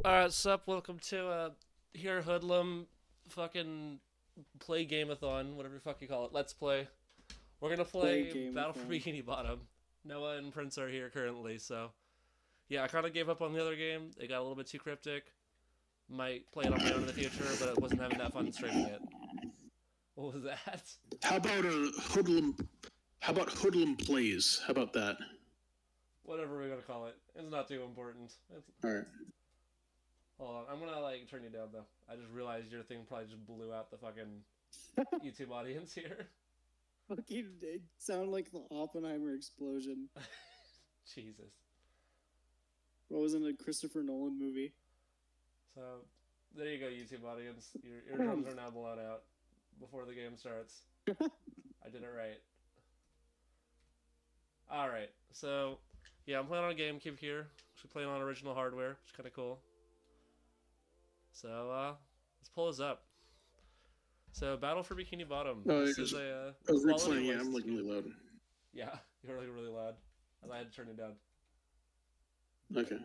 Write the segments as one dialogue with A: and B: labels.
A: Alright, sup, welcome to here Hoodlum fucking play Gameathon, whatever the fuck you call it. Let's play. We're gonna
B: Play
A: play
B: game
A: Battle
B: with
A: for
B: them.
A: Bikini Bottom. Noah and Prince are here currently, so yeah, I kinda gave up on the other game. It got a little bit too cryptic. Might play it on my own in the future, but I wasn't having that fun streaming it. What was that?
C: How about a hoodlum? How about hoodlum plays? How about that?
A: Whatever we're gonna call it. It's not too important.
C: All right.
A: Hold on, I'm gonna like turn you down though. I just realized your thing probably just blew out the fucking YouTube audience here.
B: Fucking, it sound like the Oppenheimer explosion.
A: Jesus.
B: What was in a Christopher Nolan movie?
A: So there you go, YouTube audience. Your eardrums are now blown out before the game starts. I did it right. All right. So yeah, I'm playing on a GameCube here. Actually playing on original hardware, which is kind of cool. So let's pull this up. So Battle for Bikini Bottom.
C: No,
A: This
C: just,
A: is a
C: I was
A: quality
C: replaying. Yeah, I'm
A: licensed
C: like
A: game.
C: really loud.
A: Yeah, you're like really loud. And I had to turn it down.
C: Okay.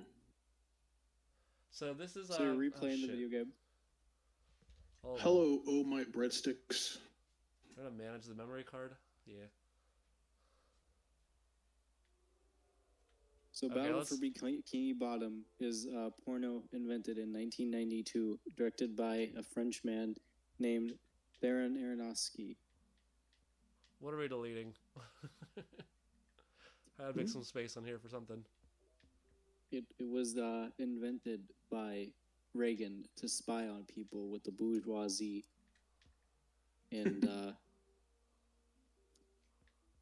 A: So this is
B: So you're
A: oh
B: replaying the
A: shit.
B: video game.
A: Hold on.
C: Hello, oh my breadsticks.
A: I'm gonna manage the memory card. Yeah.
B: So
A: Okay,
B: Battle
A: let's.
B: for Bikini Bottom is a porno invented in 1992, directed by a Frenchman named Baron Aronofsky.
A: What are we deleting? I had to make some space on here for something.
B: It was invented by Reagan to spy on people with the bourgeoisie. And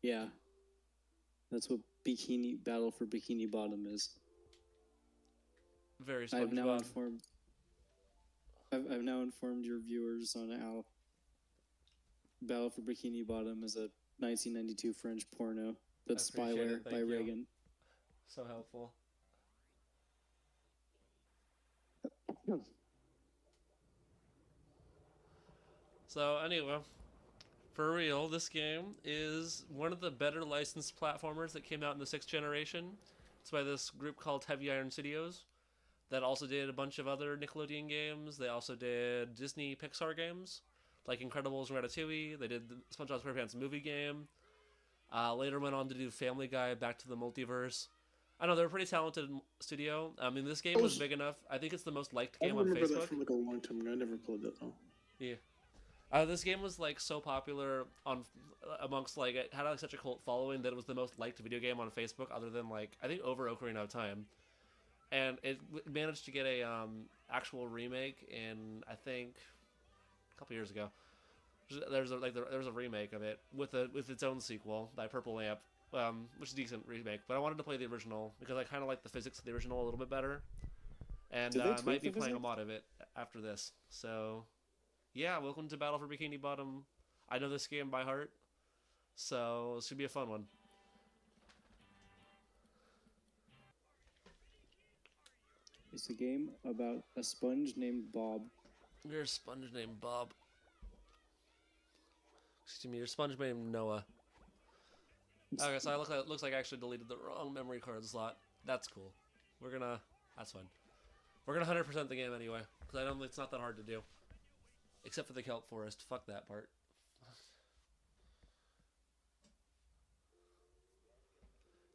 B: yeah, that's what Battle for Bikini Bottom is.
A: Very
B: I've now
A: SpongeBob.
B: informed. I've now informed your viewers on how Battle for Bikini Bottom is a 1992 French porno that's
A: I appreciate it,
B: spyware by
A: thank you.
B: Reagan.
A: So helpful. So anyway, for real, this game is one of the better licensed platformers that came out in the sixth generation. It's by this group called Heavy Iron Studios that also did a bunch of other Nickelodeon games. They also did Disney Pixar games like Incredibles and Ratatouille. They did the SpongeBob SquarePants movie game. Later went on to do Family Guy, Back to the Multiverse. I know they're a pretty talented studio. I mean, this game was big enough. I think it's the most liked
C: I
A: game on
C: remember that
A: Facebook.
C: from like a long time ago. I never played that though.
A: Yeah. This game was like so popular on amongst like it had like such a cult following that it was the most liked video game on Facebook, other than like I think over Ocarina of Time, and it managed to get a actual remake in I think a couple years ago. There's a remake of it with its own sequel by Purple Lamp, which is a decent remake. But I wanted to play the original because I kind of like the physics of the original a little bit better, and
B: Did they
A: I might
B: tweak
A: be
B: the
A: playing a
B: physics?
A: mod of it after this. So yeah, welcome to Battle for Bikini Bottom. I know this game by heart, so it should be a fun one.
B: It's a game about a sponge named Bob.
A: You're a sponge named Bob. Excuse me, you're a sponge named Noah. Okay, so it looks like I actually deleted the wrong memory card slot. That's cool. That's fine. We're gonna 100% the game anyway, because I don't. It's not that hard to do, except for the kelp forest. Fuck that part.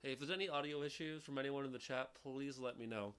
A: Hey, if there's any audio issues from anyone in the chat, please let me know.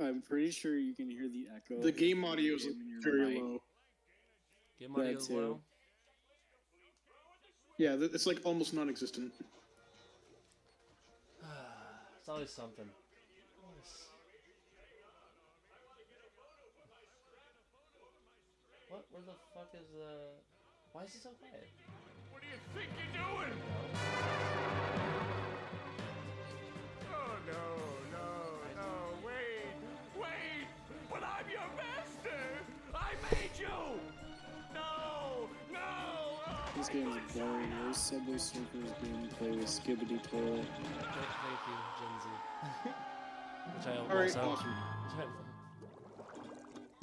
B: I'm pretty sure you can hear the echo.
C: The game audio is like
B: in your
C: very
B: mic.
C: low.
A: Game audio
B: That
A: is
B: too.
A: low.
C: Yeah, it's like almost non-existent.
A: It's always something. What? Where the fuck is the? Why is he so quiet?
D: What do you think you're doing? Oh, no, wait! But I'm your master! I made you! No!
B: This game is boring. There's Subway Surfers gameplay with Skibbity Toilet.
A: Thank you, Gen Z. Which I
C: Alright,
A: also.
C: awesome.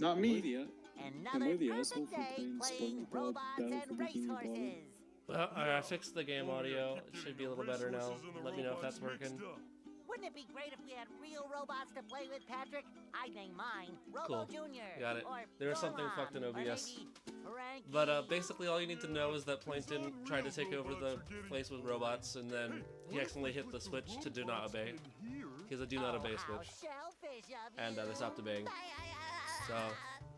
C: Not me.
B: Olivia.
E: Another
B: Olivia,
E: perfect
B: also
E: day
B: playing
E: playing
B: SpongeBob
E: robots
B: Battle
E: and
B: for Bikini Bottom.
E: racehorses.
A: Well, I fixed the game audio. It should be a little better now. Let me know if that's working.
E: Wouldn't it be great if we had real robots to play with, Patrick? I'd name mine Robo
A: Cool.
E: Jr.
A: Got it.
E: Or
A: There was something
E: Goron,
A: fucked in
E: or
A: OBS.
E: maybe Frankie.
A: But basically all you need to know is that Plankton tried to take over the place with robots, and then he accidentally hit the switch to do not obey. He has a do not obey
E: how
A: switch,
E: selfish of
A: and
E: you.
A: they stopped obeying. So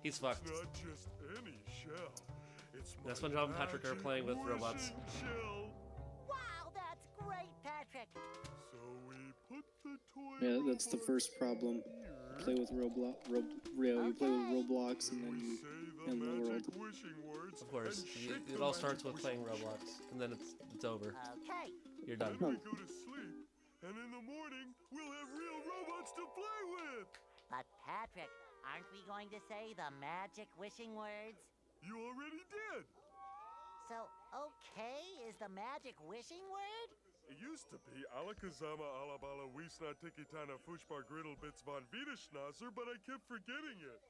A: he's fucked.
D: Not just any shell. It's
A: Now SpongeBob and Patrick are playing with robots.
D: Shell.
E: Wow, that's great, Patrick.
D: So we put the toy
B: Yeah, that's the first problem.
D: here.
B: Play with Roblox. You play with Roblox and then you
D: Say
B: in the world.
D: magic wishing words.
A: Of course,
D: and shake
A: it
D: the
A: all
D: magic
A: starts with
D: wishing
A: playing Roblox, and then it's over.
E: Okay.
A: You're done.
D: Then we go to sleep, and in the morning we'll have real robots to play with.
E: But Patrick, aren't we going to say the magic wishing words?
D: You already did.
E: So, okay, is the magic wishing word?
D: It used to be Alakazama Alabala Wiesna Tikitana Fushbar Griddle Bits von Wiederschnauzer, but I kept forgetting it.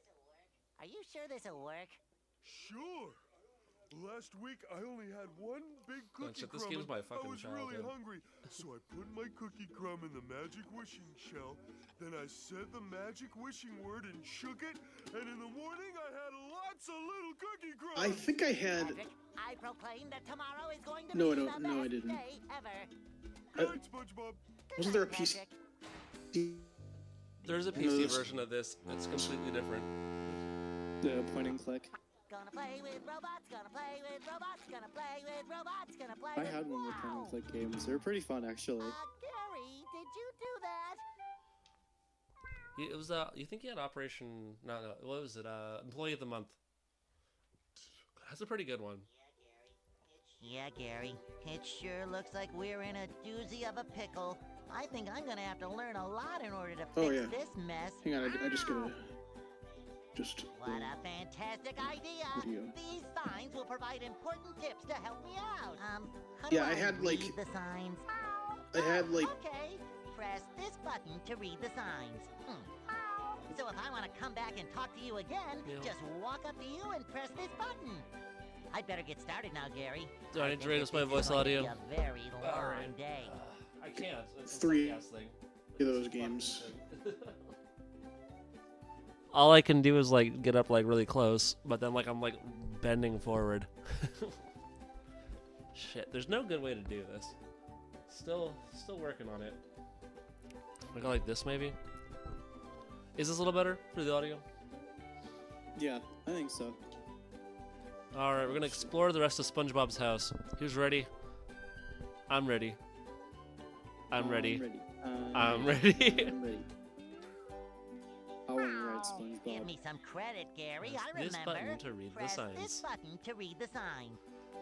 E: Are you sure this'll work?
D: Sure. Last week I only had one big
A: Oh,
D: cookie
A: shit, this
D: crumb.
A: game's my
D: and
A: fucking
D: I was really
A: childhood.
D: hungry, so I put my cookie crumb in the magic wishing shell. Then I said the magic wishing word and shook it, and in the morning I had lots of little cookie crumbs.
C: I think I had.
E: Patrick, I proclaim that tomorrow is going to
C: No,
E: be
C: no,
E: the
C: no, I
E: best
C: didn't.
E: day ever.
D: Great, SpongeBob.
E: Good
C: Wasn't there a
E: night,
C: PC?
E: Patrick.
A: There's a
C: No,
A: PC
C: this-
A: version of this. It's completely different.
B: The point and click.
E: Gonna play with robots, gonna play with robots, gonna play with robots, gonna play
B: I
E: with
B: had one of the point
E: wow.
B: and click games. They're pretty fun, actually.
E: Gary, did you do that?
A: It was you think he had Operation? No, what was it? Employee of the Month. That's a pretty good one.
E: Yeah, Gary. It sure looks like we're in a doozy of a pickle. I think I'm gonna have to learn a lot in order to fix
C: Oh, yeah.
E: this mess.
C: Hang on, I just gotta. Just.
E: What a fantastic idea!
C: Video.
E: These signs will provide important tips to help me out. How
C: Yeah,
E: do
C: I had, like-
E: read the signs?
C: I had like.
E: Okay, press this button to read the signs. So if I want to come back and talk to you again,
A: Yeah.
E: just walk up to you and press this button. I'd better get started now, Gary.
A: Do I need
E: think
A: to read
E: that
A: us my
E: this is
A: voice
E: going to be
A: audio?
E: A very long
A: Alright.
E: day.
A: I can't. It's
C: Three
A: a podcast thing.
C: of those games.
A: All I can do is like get up like really close, but then like I'm like bending forward. Shit, there's no good way to do this. Still working on it. I go like this maybe. Is this a little better for the audio?
B: Yeah, I think so.
A: All right, we're gonna explore the rest of SpongeBob's house. Who's ready? I'm ready. I'm ready. I'm ready.
B: I'm ready. I want to ride
E: Give
B: SpongeBob.
E: me some credit, Gary.
A: Press
E: I
A: this
E: remember.
A: button to read the
E: Press
A: signs.
E: this button to read the sign.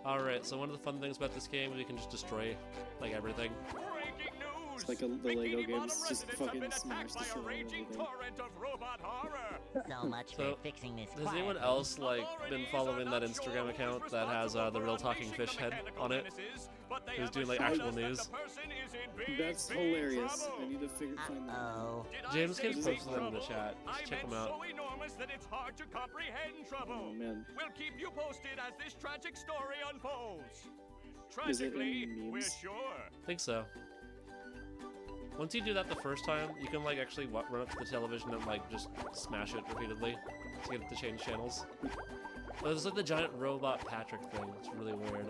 A: All right, so one of the fun things about this game is you can just destroy like everything.
D: Breaking news!
B: It's like the Lego
D: Bikini
B: games,
D: Bottom
B: just
D: residents
B: fucking
D: have been
B: smash
D: attacked
B: the
D: by
B: shit
D: a
B: out of
D: raging
B: everything.
D: torrent of robot horror.
E: So much
A: So,
E: for fixing this
A: Has anyone
E: quietly.
A: else like been following that Instagram account that has the real talking fish head on it? Who's doing like actual news?
B: That's hilarious. I need to find that.
E: Uh-oh.
A: James Kidd posted them in the chat. Just check them out.
D: So enormous that it's hard to comprehend trouble.
B: Oh man.
D: We'll keep you posted as this tragic story unfolds.
B: Is it in
D: Tragically, we're
B: memes?
D: sure.
A: Think so. Once you do that the first time, you can like actually run up to the television and like just smash it repeatedly to get it to change channels. Oh, there's like the giant robot Patrick thing. It's really weird.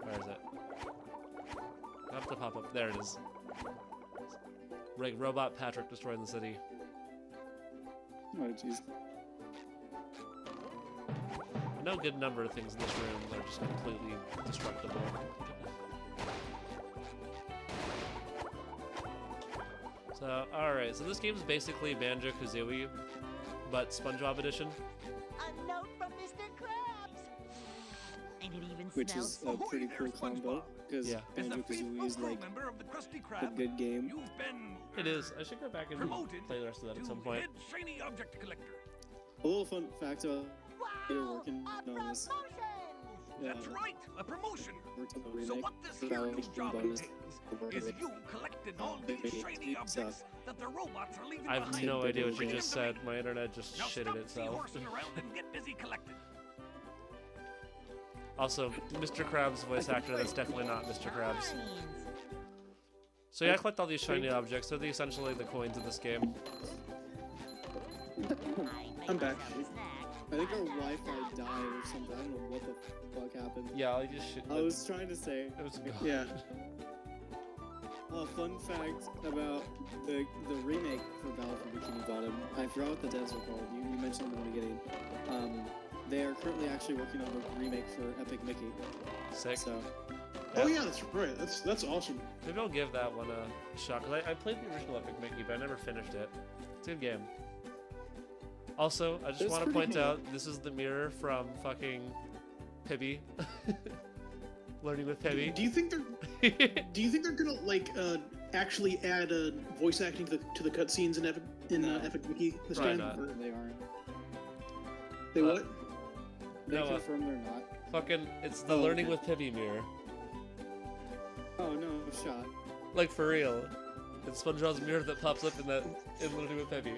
A: Where is it? I have to pop up. There it is. Like robot Patrick destroying the city.
B: Oh jeez.
A: I know a good number of things in this room that are just completely destructible. So, alright, so this game is basically Banjo-Kazooie, but SpongeBob edition.
E: A note from Mr. Krabs. And it even
B: Which
E: smells.
B: is a pretty cool combo because
A: Yeah.
F: As the
B: Banjo-Kazooie
F: faithful
B: is
F: crew
B: like
F: member of the Krusty
B: a
F: Krab,
B: good game.
F: you've been
A: It is. I should go back and
F: promoted
A: play the rest of that
F: to
A: at some point.
F: head shiny object collector.
B: A little fun fact about you're
E: Wow!
B: working
E: A
B: on this.
E: promotion!
F: That's right, a promotion.
B: Worked on the
F: So
B: remake
F: what this
B: for
F: here
B: Battle
F: new
B: For
F: job
B: Bikini Bottom.
F: entails is you collecting all these shiny objects that the robots are leaving
A: I have
F: behind.
A: no idea what you
F: Bring
A: just
F: them to
A: said.
F: me.
A: My internet just
F: Now
A: shitted
F: stop
A: itself.
F: seahorsing around and get busy collecting.
A: Also, Mr. Krabs voice actor, that's definitely not Mr. Krabs.
E: Shines.
A: So yeah, I collect all these shiny objects. They're essentially the coins of this game.
C: I'm back.
B: I think our Wi-Fi died or something. I don't know what the fuck happened.
A: Yeah, I just shit.
B: I was trying to say
A: It was gone.
C: Yeah.
B: a fun fact about the remake for Battle for Bikini Bottom. I forgot what the devs were called. You mentioned them in the beginning. They are currently actually working on the remake for Epic Mickey.
A: Sick.
B: So
C: Oh yeah, that's right. That's awesome.
A: Maybe I'll give that one a shot. Cause I played the original Epic Mickey, but I never finished it. It's a good game. Also, I just
B: It's
A: want to
B: pretty
A: point
B: cool.
A: out this is the mirror from fucking Pibby. Learning with Pibby.
C: Do you think they're gonna like actually add voice acting to the cutscenes in Epic Mickey this
A: Probably
C: time?
A: not.
C: Or
B: they aren't.
C: they what?
B: They
A: No,
B: confirm they're not.
A: Fucking, it's the
C: Oh,
A: Learning
C: okay.
A: with Pibby mirror.
B: Oh no, shot.
A: Like for real. It's SpongeBob's mirror that pops up in Learning with Pibby.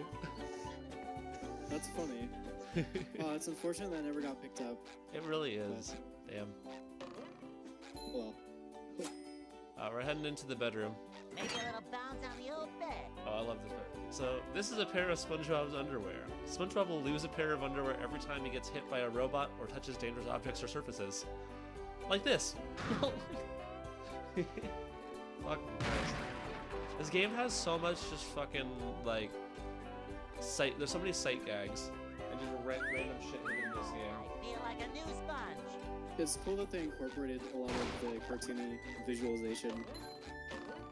B: That's funny. It's unfortunate that never got picked up.
A: It really is. Damn.
B: Well,
A: We're heading into the bedroom.
E: Maybe a little bounce on the old bed.
A: Oh, I love this bit. So, this is a pair of SpongeBob's underwear. SpongeBob will lose a pair of underwear every time he gets hit by a robot or touches dangerous objects or surfaces. Like this. Fucking Christ. This game has so much just fucking, like, sight. There's so many sight gags. And just random shit in this game.
E: I feel like a new sponge.
B: it's cool that they incorporated a lot of the cartoony visualization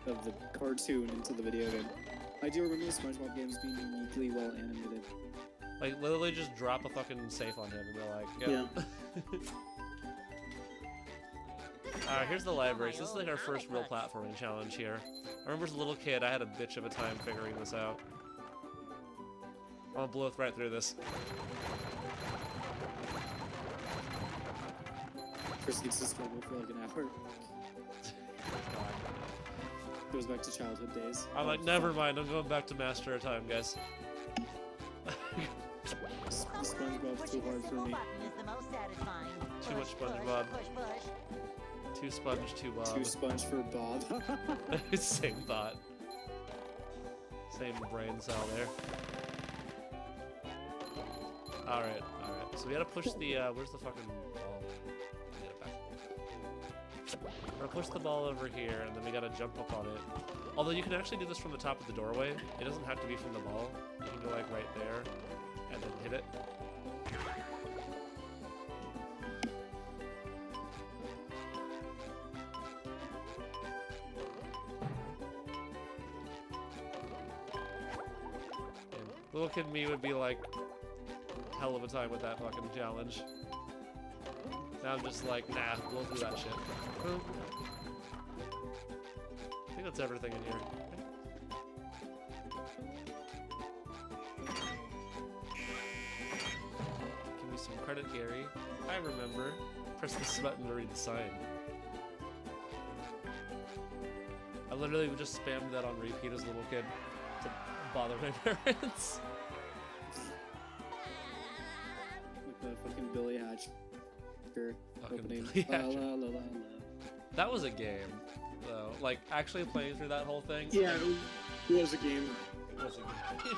B: of the cartoon into the video game. I do remember the SpongeBob games being uniquely well animated.
A: Like, literally just drop a fucking safe on him and they're like,
C: Yeah.
A: Alright, here's the library. So this is like our first real platforming challenge here. I remember as a little kid, I had a bitch of a time figuring this out. I'll blow right through this.
B: Proceeds to struggle for like an hour. Goes back to childhood days.
A: I'm like, never mind, I'm going back to Master of Time, guys.
B: SpongeBob's too hard for me.
A: Too much SpongeBob. Too sponge, too Bob.
B: Too sponge for Bob.
A: Same thought. Same brain cell there. Alright, alright. So we gotta push the, where's the fucking ball? Get it back. We're gonna push the ball over here, and then we gotta jump up on it. Although you can actually do this from the top of the doorway. It doesn't have to be from the ball. You can go like right there, and then hit it. And little kid me would be like, hell of a time with that fucking challenge. Now I'm just like, nah, we'll do that shit. Boom. I think that's everything in here. Give me some credit, Gary. I remember. Press this button to read the sign. I literally just spammed that on repeat as a little kid to bother my parents.
B: Like the fucking Billy Hatch
A: Fucking
B: opening.
A: Billy
B: La,
A: Hatcher.
B: la, la, la, la.
A: That was a game, though. Like, actually playing through that whole thing.
C: Yeah, it was a game.
A: Was a game.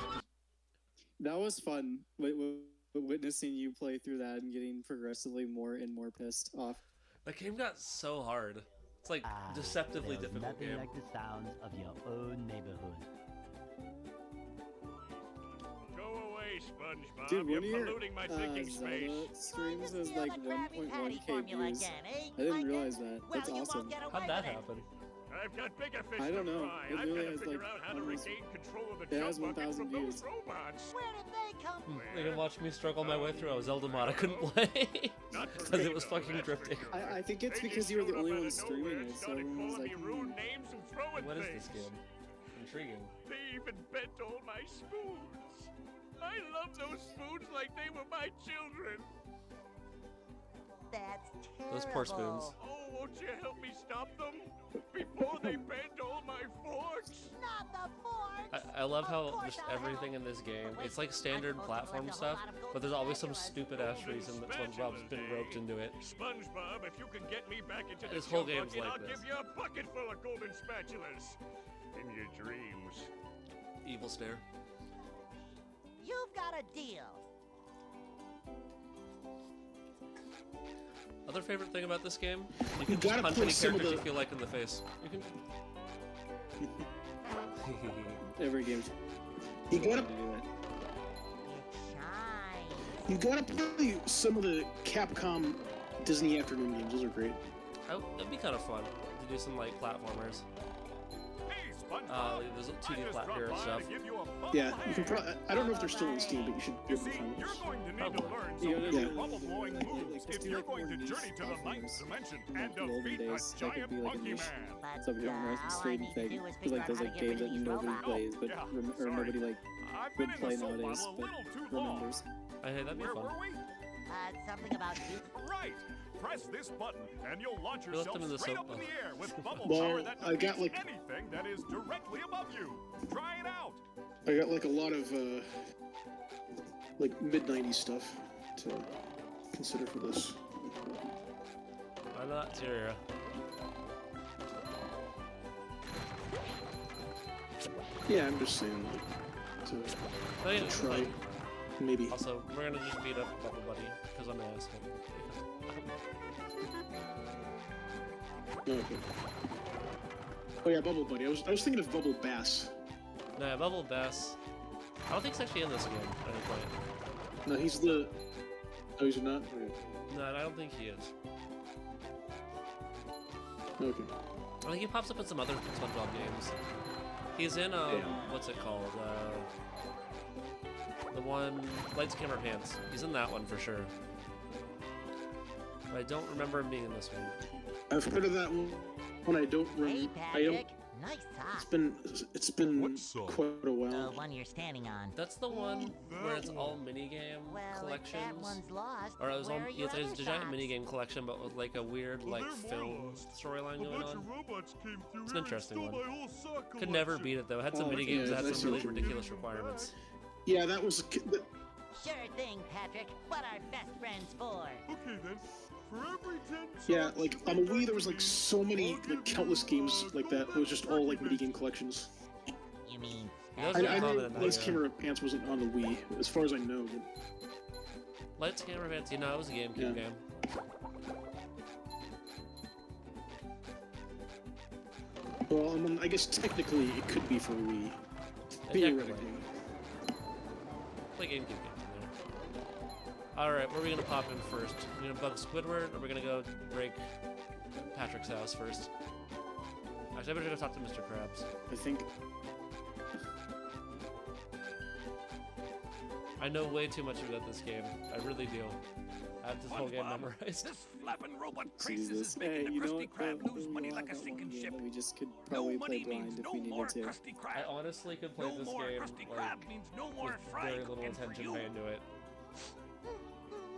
B: That was fun. Witnessing you play through that and getting progressively more and more pissed off.
A: That game got so hard. It's like deceptively
G: There's
A: difficult
G: nothing
A: game.
G: like the sounds of your own neighborhood.
D: Go away, SpongeBob.
B: Dude,
D: You're
B: one of your
D: polluting my thinking space.
B: Zelda streams is like 1.1k
E: eh?
B: views. I didn't realize that. That's awesome.
A: How'd that happen?
F: I've got bigger fish
B: I don't
F: to
B: know.
F: fry.
B: It
F: I've
B: literally
F: got to
B: has,
F: figure
B: like,
F: out how to
B: almost-
F: regain control of the
B: it has
F: jump bucket
B: 1,000
F: from those
B: views.
F: robots.
E: Where did they come from?
A: You can watch me struggle my way through a Zelda mod I couldn't play
F: Not for
A: because
F: me,
A: it was
F: though,
A: fucking
F: that's for
A: drifting.
F: sure.
B: I think it's
F: They
B: because
F: just
B: you were the
F: showed
B: only
F: up
B: one
F: out of
B: streaming
F: nowhere,
B: it, so
F: started
B: everyone was
F: calling
B: like,
F: me rude names and throwing
A: What is
F: things.
A: this game? Intriguing.
F: They even bent all my spoons. I love those spoons like they were my children.
E: That's terrible.
A: Those poor spoons.
F: Oh, won't you help me stop them? Before they bend all my forks.
E: Not the forks.
A: I love
E: Of
A: how
E: course
A: just
E: I'll
A: everything
E: help.
A: in this game,
E: Wait,
A: it's like
E: I'm
A: standard
E: supposed to
A: platform
E: collect a whole
A: stuff,
E: lot of golden
A: but there's always some
E: spatulas.
A: stupid ass reason that SpongeBob's been roped into it.
F: SpongeBob, if you can get me back into the
A: This whole
F: jump
A: game's
F: bucket,
A: like
F: I'll
A: this.
F: give you a bucket full of golden spatulas. In your dreams.
A: Evil stare.
E: You've got a deal.
A: Other favorite thing about this game? You can
C: You
A: just
C: gotta
A: punch
C: play
A: any
C: some of
A: characters you
C: the-
A: feel like in the face. You can.
B: every game's
C: You gotta
B: to do it.
E: It shines.
C: you gotta play some of the Capcom Disney afternoon games. Those are great.
A: That'd be kind of fun to do some like platformers.
F: Hey, SpongeBob.
A: There's
F: I
A: 2D
F: just
A: flat
F: dropped
A: hero
F: by
A: stuff.
F: to give you a bubble
C: Yeah, you can.
F: hand.
C: I don't know if they're still on Steam, but you should.
F: You
C: be able to
F: see,
C: find
F: you're
C: those.
F: going to need
A: Probably.
F: to learn
B: You
F: some
B: gotta
F: new
C: do-
F: bubble blowing
B: like,
F: moves
B: just
F: if
B: do,
F: you're
B: like,
F: going to
B: more
F: journey
B: niche
F: to the ninth
B: platformers.
F: dimension
B: In,
F: and
B: like, the olden
F: defeat
B: days,
F: a
B: that could
F: giant
B: be, like, a
F: monkey
B: niche
F: man.
E: But
B: So if you don't
E: all I
B: stream
E: need to
B: thing,
E: do is
B: because
E: figure
B: like
E: out
B: there's
E: how to
B: like
E: get rid
B: games
E: of
B: that
E: these
B: nobody
E: robots.
B: plays, but
F: Yeah,
B: or
F: sorry.
B: nobody like
F: I've been
B: would
F: in
B: play
F: the soap
B: nowadays,
F: bottle a
B: but
F: little too long.
B: remembers.
A: Hey, that'd be
F: Where
A: fun.
F: were we?
E: Something about you.
F: Right. Press this button and you'll launch
A: We left
F: yourself
A: them in the
F: straight
A: soap
F: up in the air with bubble
C: Well,
F: power that
C: I got,
F: defeats
C: like-
F: anything that is directly above you. Try it out.
C: I got like a lot of like mid-90s stuff to consider for this.
A: Why not Tyria?
C: Yeah, I'm just saying like to
A: Oh, yeah,
C: try
A: fun.
C: maybe.
A: Also, we're gonna just beat up Bubble Buddy because I'm an asshole.
C: Okay. Oh yeah, Bubble Buddy. I was thinking of Bubble Bass.
A: No, yeah, Bubble Bass. I don't think he's actually in this game at any point.
C: No, he's the. Oh, he's not. Okay.
A: No, I don't think he is.
C: Okay.
A: I think he pops up in some other SpongeBob games. He's in what's it called? The one Lights, Camera, Pants. He's in that one for sure. But I don't remember him being in this one.
C: I've heard of that one. I don't
E: Hey,
C: remember.
E: Patrick. Nice sock.
C: It's been
D: What song?
C: quite a
E: The
C: while.
E: one you're standing on.
A: That's the one where it's all minigame
E: Well, if
A: collections.
E: that one's lost,
A: Or it was all,
E: where are your
A: it's a
E: other
A: giant
E: socks?
A: minigame collection, but with like a weird
D: Well,
A: like
D: they're more
A: film
D: lost.
A: storyline
D: A
A: going
D: bunch
A: on.
D: of robots came through
A: It's
D: here
A: an
D: and
A: interesting
D: stole
A: one.
D: my whole sock
A: Could never
D: collection.
A: beat it though. It had some
C: Oh,
A: minigames
C: yeah,
A: that had
C: that's
A: some really
C: true.
A: ridiculous requirements.
C: Yeah, that was.
E: Sure thing, Patrick. What are best friends for?
D: Okay then. For every 10
C: Yeah,
D: socks
C: like
D: you
C: on the
D: get
C: Wii,
D: back
C: there was
D: to
C: like
D: me,
C: so many,
D: I'll give
C: like countless
D: you,
C: games like that. It was just all like
D: golden
C: minigame collections.
E: You mean
A: Those
C: I,
A: are
C: I know
A: common in that
C: Lights
A: game.
C: Camera Pants wasn't on the Wii, as far as I know. But
A: Lights, Camera, Pants. You know, it was a GameCube
C: Yeah.
A: game.
C: well, I guess technically it could be for Wii.
A: Technically.
C: Theoretically.
A: Play GameCube games in there. Alright, where are we gonna pop in first? We're gonna bug Squidward, or we're gonna go break Patrick's house first? Actually, I better go talk to Mr. Krabs.
B: I think
A: I know way too much about this game. I really do. I have this whole game
F: SpongeBob,
A: memorized.
F: This flapping robot crisis
B: Jesus.
F: is making
B: Hey,
F: the
B: you know
F: Krusty
B: what?
F: Krab
B: though?
F: lose
B: We
F: money
B: all
F: like a
B: have that one
F: sinking
B: game
F: ship.
B: that we just could
F: No
B: probably play
F: money
B: blind
F: means
B: if
F: no
B: we
F: more
B: needed to.
F: Krusty
A: I
F: Krab.
A: honestly could play
F: No
A: this
F: more
A: game
F: Krusty
A: like,
F: Krab means no more
A: with
F: frying
A: very little
F: cooking for
A: attention
F: you.
A: paid to it.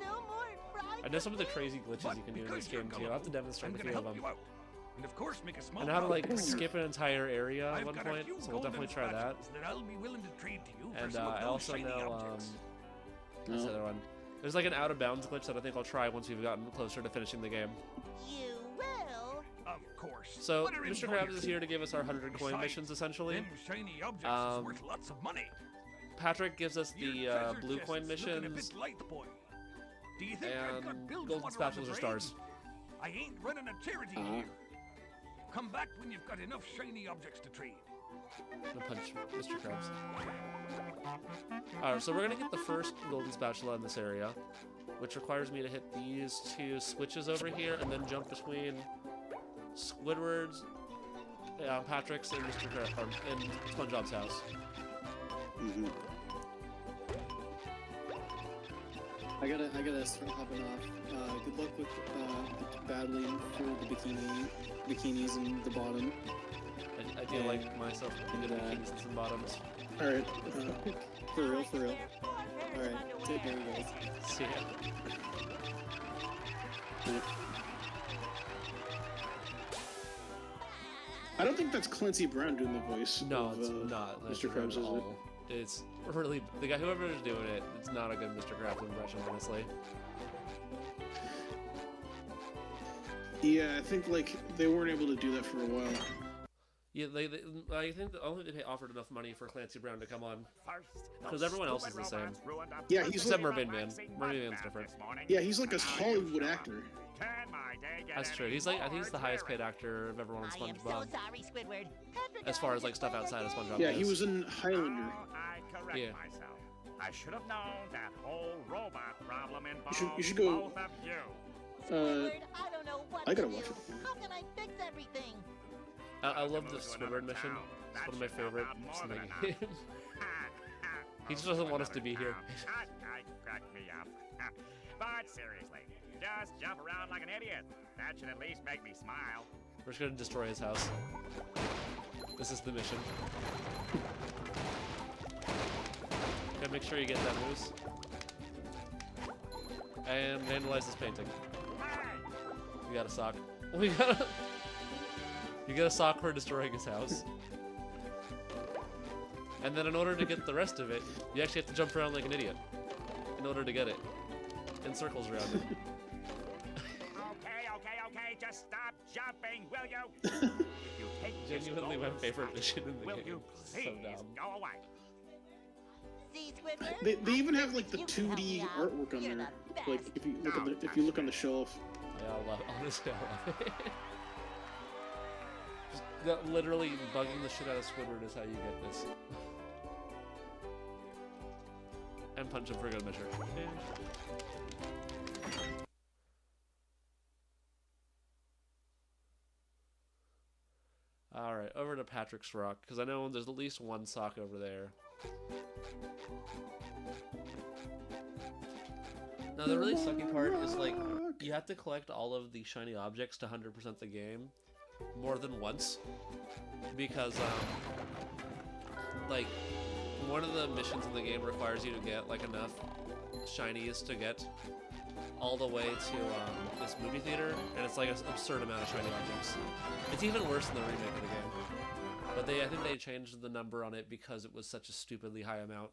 E: no more fried
A: I know some of the
E: cooking?
A: crazy glitches
F: But
A: you can do in
F: because
A: this
F: you're
A: game too. I'll have to
F: gullible,
A: demonstrate
F: I'm
A: a
F: gonna
A: few of
F: help
A: them.
F: you out. And of course, make a small
A: And how to like
F: profit.
A: skip an entire area at
F: I've
A: one
F: got a
A: point,
F: few
A: so we'll definitely
F: golden
A: try that.
F: spatulas that I'll be willing to trade to you for
A: And
F: some of
A: I
F: those
A: also
F: shiny
A: know
F: objects.
A: what's the other one? There's like an out of bounds glitch that I think I'll try once we've gotten closer to finishing the game.
E: You will.
F: Of course.
A: So
F: What are
A: Mr.
F: in
A: Krabs
F: your-
A: is here to give us our 100 coin
F: Besides,
A: missions essentially.
F: Them shiny objects
A: Um,
F: is worth lots of money.
A: Patrick gives us
F: Your
A: the
F: treasure
A: blue
F: chest
A: coin
F: is looking a
A: missions,
F: bit light, boy. Do you think I've got
A: and
F: bilge
A: golden
F: water on the
A: spatulas are
F: brain?
A: stars.
F: I ain't running a charity
B: Uh-huh.
F: here. Come back when you've got enough shiny objects to trade.
A: I'm gonna punch Mr. Krabs. Alright, so we're gonna get the first golden spatula in this area, which requires me to hit these two switches over here and then jump between Squidward's Patrick's and Mr. and SpongeBob's house.
B: Mm-hmm. I gotta start hopping off. Good luck with battling for the bikinis in the bottom.
A: I feel like myself good at bikinis and some bottoms.
C: All right.
B: For real. Alright, take care, you guys.
A: See ya.
C: I don't think that's Clancy Brown doing the voice.
A: No,
C: of,
A: it's not. That's
C: Mr. Krabs, is
A: at
C: it?
A: all. It's really the guy. Whoever's doing it, it's not a good Mr. Krabs impression, honestly.
C: Yeah, I think like they weren't able to do that for a while.
A: Yeah, I think they offered enough money for Clancy Brown to come on, because everyone else is the same.
C: Yeah, he's
A: Except
C: like,
A: Mermaid Man. Mermaid Man's different.
C: yeah, he's like a Hollywood actor.
A: That's true. He's like, I think he's the highest paid actor of everyone on
E: I am so
A: SpongeBob,
E: sorry, Squidward. Patrick
A: as far
E: and
A: as
E: I
A: like stuff
E: just
A: outside of
E: played
A: SpongeBob.
C: Yeah, he
A: goes.
C: was in Highlander.
F: I correct
A: Yeah.
F: myself. I should have known that whole robot problem involved
C: You should go-
F: both of you.
E: Squidward, I don't know what
C: I gotta
E: to
C: watch
E: do.
C: it.
E: How can I fix everything?
A: I love the Squidward mission. It's one of my favorites in the game. He just doesn't want us to be here.
F: I cracked me up. But seriously, just jump around like an idiot. That should at least make me smile.
A: We're just gonna destroy his house. This is the mission. Gotta make sure you get that moose. And vandalize this painting. You got a sock. You get a sock for destroying his house. And then in order to get the rest of it, you actually have to jump around like an idiot in order to get it. In circles around it.
F: Okay, just stop jumping, will you? If you take this
A: Genuinely my
F: golden
A: favorite
F: spot,
A: mission in the
F: will
A: game.
F: you
A: It's
F: please
A: so dumb.
F: go away?
E: See, Squidward?
C: They even have like the
E: You can help
C: 2D
E: me out.
C: artwork on
E: You're
C: there.
E: the
C: Like
E: best.
C: if you look on the shelf.
A: Yeah, I love it. Honestly, I love it. Just literally bugging the shit out of Squidward is how you get this. And punch him for good measure. Alright, over to Patrick's Rock, because I know there's at least one sock over there. Now, the really sucky part is, like, you have to collect all of the shiny objects to 100% the game more than once. Because, like, one of the missions in the game requires you to get, like, enough shinies to get all the way to this movie theater, and it's like an absurd amount of shiny objects. It's even worse than the remake of the game. But I think they changed the number on it because it was such a stupidly high amount.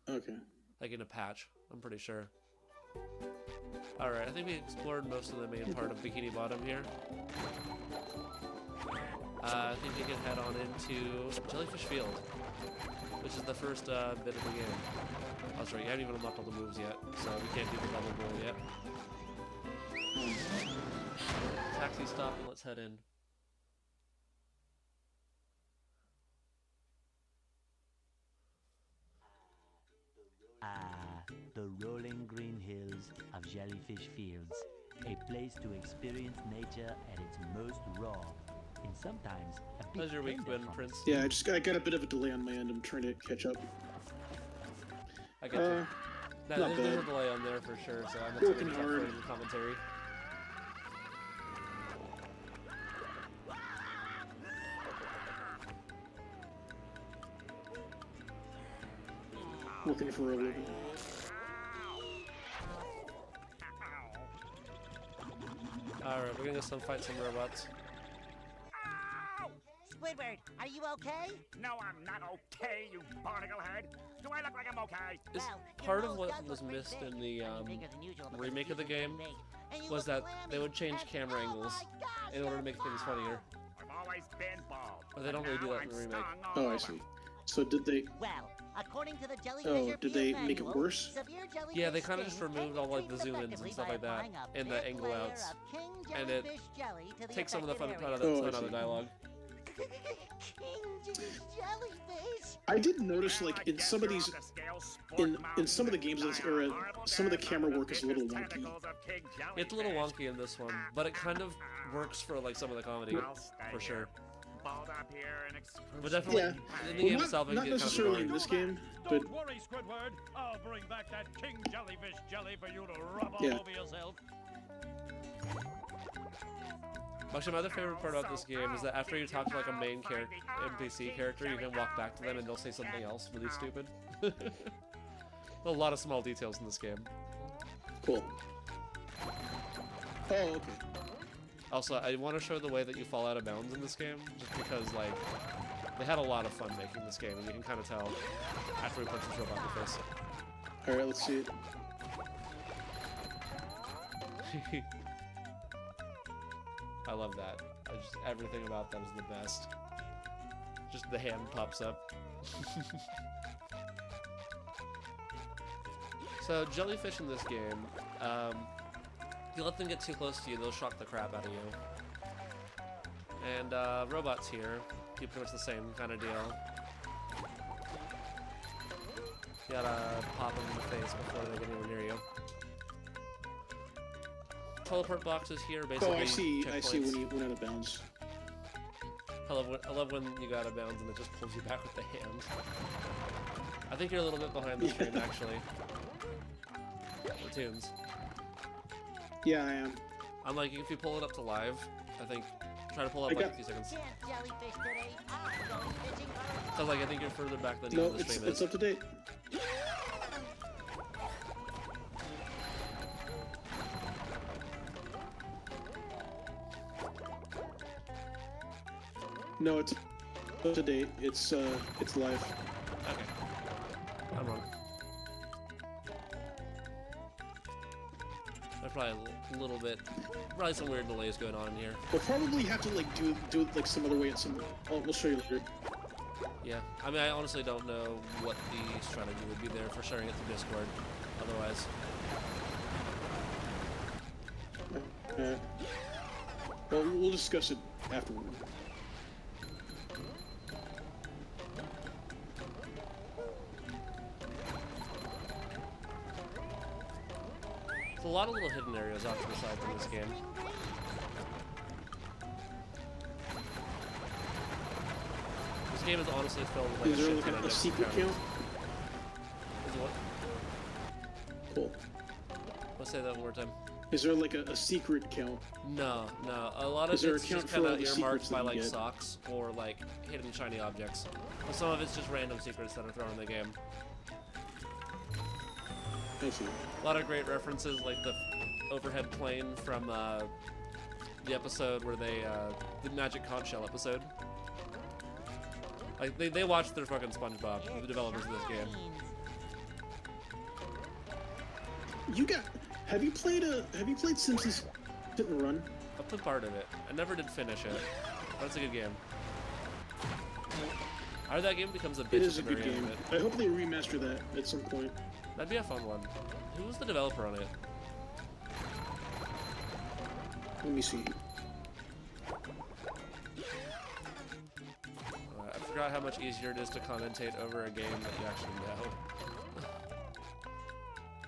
C: Okay.
A: Like in a patch, I'm pretty sure. Alright, I think we explored most of the main part of Bikini Bottom here. I think we can head on into Jellyfish Field, which is the first bit of the game. Oh, that's right, you haven't even unlocked all the moves yet, so we can't do the double roll yet. Taxi stop and let's head in.
G: The rolling green hills of Jellyfish Fields, a place to experience nature at its most raw, and sometimes a bit
A: How's your week
G: tender
A: been,
G: from
A: Prince?
C: Yeah, I got a bit of a delay on my end. I'm trying to catch up.
A: I get you.
C: Not
A: There's a
C: bad.
A: delay on there for sure, so I'm
C: Working
A: expecting
C: hard.
A: further commentary.
C: Working for a living.
A: Alright, we're gonna go fight some robots.
F: Ow!
E: Squidward, are you okay?
F: No, I'm not okay, you barnacle head. Do I look like I'm okay?
A: Is
E: Well, your
A: part of
E: nose
A: what
E: does
A: was
E: look pretty
A: missed
E: big.
A: in the
E: I mean, bigger than usual because
A: remake of the
E: it's usually
A: game
E: big. And you
A: was
E: look
A: that they
E: clammy.
A: would change
E: That's-
A: camera
E: oh
A: angles
E: my gosh,
A: in order to
E: that's
A: make things funnier.
F: I've always been bald.
A: But they don't really do
F: now
A: that in the
F: I'm
A: remake.
F: stung all
C: Oh, I
F: over.
C: see. So did they?
E: Well, according to the jellyfish
C: Oh, did they make it worse?
A: Yeah, they kind of just removed all like the zoom-ins and stuff like that, and the angle outs, and it takes some of the fun out of the
C: Oh, I
A: fun out of the
C: see.
A: dialogue.
E: King Jellyfish.
C: I did notice, like, in some of these, in some of the games of this era, some of the camera work is a little wonky.
A: It's a little wonky in this one, but it kind of works for like some of the comedy, for sure. But definitely,
C: Yeah.
A: in the
C: Well,
A: game itself, it
C: not
A: can get kind of
C: necessarily in
A: boring.
C: this game, but
H: Don't worry, Squidward. I'll bring back that King Jellyfish jelly for you to rub all
C: Yeah.
H: over yourself.
A: Actually, my other favorite part about this game is that after you talk to like a main character, NPC character, you can walk back to them and they'll say something else really stupid. A lot of small details in this game.
C: cool. Oh, okay.
A: Also, I want to show the way that you fall out of bounds in this game, just because like they had a lot of fun making this game, and you can kind of tell after we punch this robot in the face.
C: All right, let's see it.
A: I love that. Everything about that is the best. Just the hand pops up. So jellyfish in this game, if you let them get too close to you, they'll shock the crap out of you. And robots here do pretty much the same kind of deal. You gotta pop them in the face before they get anywhere near you. Teleport boxes here basically.
C: Oh, I see
A: checkpoints.
C: when you went out of bounds.
A: I love when you go out of bounds and it just pulls you back with the hand. I think you're a little bit behind the stream actually. The tunes.
C: Yeah, I am.
A: I'm like, if you pull it up to live, I think try to pull up
C: I
A: like
C: got-
A: a few seconds.
E: Can't jellyfish today. I'm going fishing.
A: Cause like I think you're further back than
C: No,
A: even the stream
C: it's
A: is.
C: up to date. No, it's up to date. It's live.
A: Okay. I'm wrong. There's probably a little bit, probably some weird delays going on in here.
C: We'll probably have to like do it like some other way at some. We'll show you later.
A: Yeah, I mean, I honestly don't know what the strategy would be there for sharing it through Discord. Otherwise,
C: Well, we'll discuss it afterward.
A: there's a lot of little hidden areas off to the side from this game. This game is honestly filled with like
C: Is there
A: shit
C: like
A: ton of
C: a
A: different
C: secret
A: encounters.
C: count?
A: Is it what?
C: Cool.
A: Let's say that one more time.
C: Is there like a secret count?
A: No. A lot of
C: Is there a
A: it's
C: count
A: just
C: for
A: kind
C: all
A: of
C: the
A: earmarked
C: secrets
A: by
C: that you
A: like
C: get?
A: socks or like hidden shiny objects. But some of it's just random secrets that are thrown in the game.
C: I see.
A: A lot of great references, like the overhead plane from the episode where they, the Magic Conch Shell episode. Like, they watched their fucking SpongeBob, the developers of this game.
C: You got. Have you played Simpsons Hit and Run?
A: I played part of it. I never did finish it, but it's a good game. I heard that game becomes a bitch
C: It is a
A: at the
C: good
A: very end
C: game.
A: of it.
C: I hope they remaster that at some point.
A: That'd be a fun one. Who was the developer on it?
C: Let me see.
A: I forgot how much easier it is to commentate over a game that you actually know.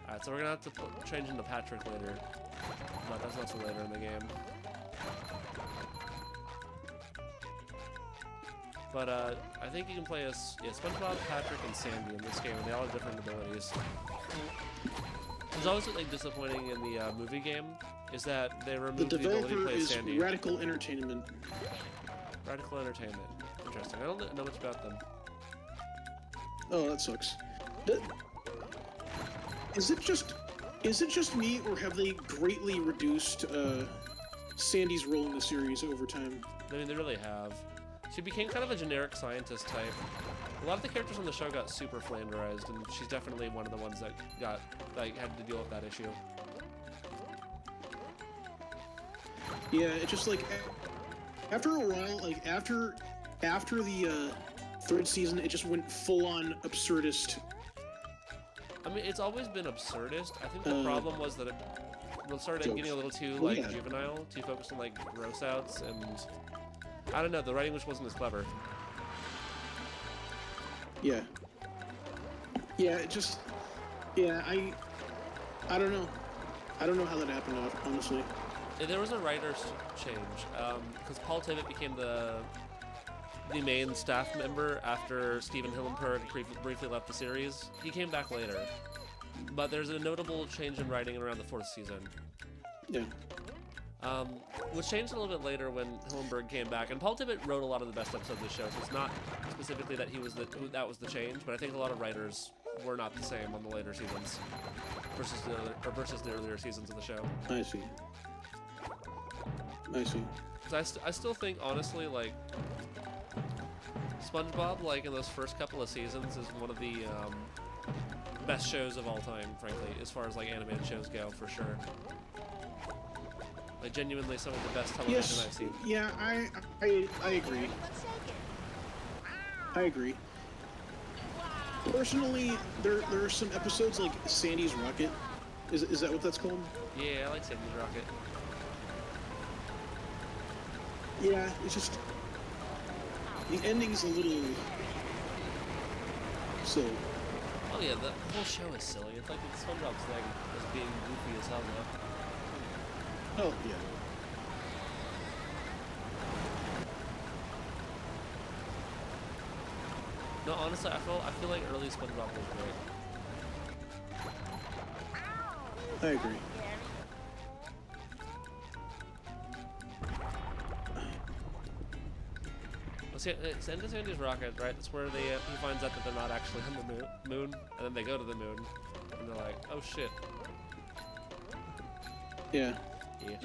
A: Alright, so we're gonna have to change into Patrick later. No, that's not till later in the game. But I think you can play as SpongeBob, Patrick, and Sandy in this game, and they all have different abilities. What's always like disappointing in the movie game is that they
C: The
A: removed the ability to
C: developer
A: play as
C: is
A: Sandy.
C: Radical Entertainment.
A: Radical Entertainment. Interesting. I don't know much about them.
C: Oh, that sucks. Is it just me, or have they greatly reduced Sandy's role in the series over time?
A: I mean, they really have. She became kind of a generic scientist type. A lot of the characters on the show got super flanderized, and she's definitely one of the ones that had to deal with that issue.
C: Yeah, it just like after a while, like after the third season, it just went full on absurdist.
A: I mean, it's always been absurdist. I think the problem was that it started
C: jokes.
A: getting a little too
C: Oh,
A: like
C: yeah.
A: juvenile, too focused on like gross outs and I don't know. The writing just wasn't as clever.
C: Yeah. Yeah, it just... Yeah, I don't know. I don't know how that happened, honestly.
A: There was a writer's change, because Paul Tibbett became the main staff member after Stephen Hillenburg briefly left the series. He came back later, but there's a notable change in writing around the 4th season.
C: Yeah.
A: Which changed a little bit later when Hillenburg came back, and Paul Tibbett wrote a lot of the best episodes of the show, so it's not specifically that that was the change, but I think a lot of writers were not the same on the later seasons versus the earlier seasons of the show.
C: I see. I see.
A: Because I still think, honestly, like, SpongeBob, like, in those first couple of seasons is one of the best shows of all time, frankly, as far as, like, animated shows go, for sure. Like, genuinely some of the best television I've seen.
C: Yeah, I agree. I agree. Personally, there are some episodes like Sandy's Rocket. Is that what that's called?
A: Yeah, I like Sandy's Rocket.
C: Yeah, it's just the ending's a little silly.
A: Oh yeah, the whole show is silly. It's like SpongeBob's leg is being goofy as hell now.
C: Oh yeah.
A: No, honestly, I feel like early SpongeBob was great.
C: I agree.
A: Well, see, it's End of Sandy's Rocket, right? That's where he finds out that they're not actually on the moon, and then they go to the moon, and they're like, oh shit.
C: Yeah.
A: Yeah.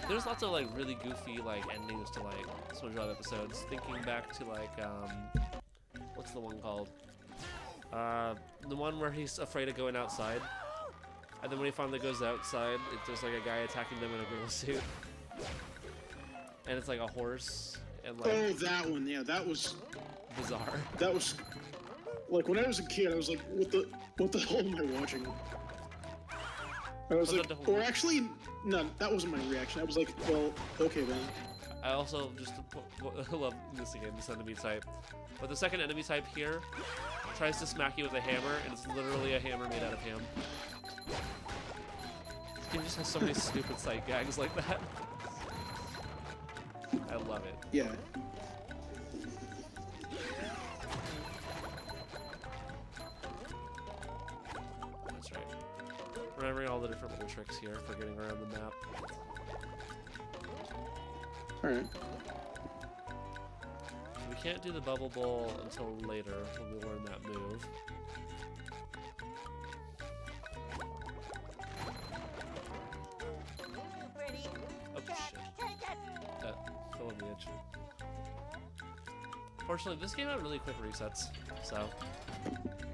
A: There's lots of like really goofy like endings to like SpongeBob episodes. Thinking back to like what's the one called? The one where he's afraid of going outside, and then when he finally goes outside, there's like a guy attacking them in a gorilla suit, and it's like a horse and like.
C: Oh, that one. Yeah, that was
A: bizarre.
C: That was like when I was a kid. I was like, what the hell am I watching? I was like, or actually, no, that wasn't my reaction. I was like, well, okay then.
A: I also just love this again, this enemy type. But the second enemy type here tries to smack you with a hammer, and it's literally a hammer made out of him. This game just has so many stupid sight gags like that. I love it.
C: Yeah.
A: That's right. Remembering all the different little tricks here for getting around the map.
C: Alright.
A: We can't do the bubble bowl until later when we learn that move. Oh shit. That fell on the edge. Fortunately, this game had really quick resets, so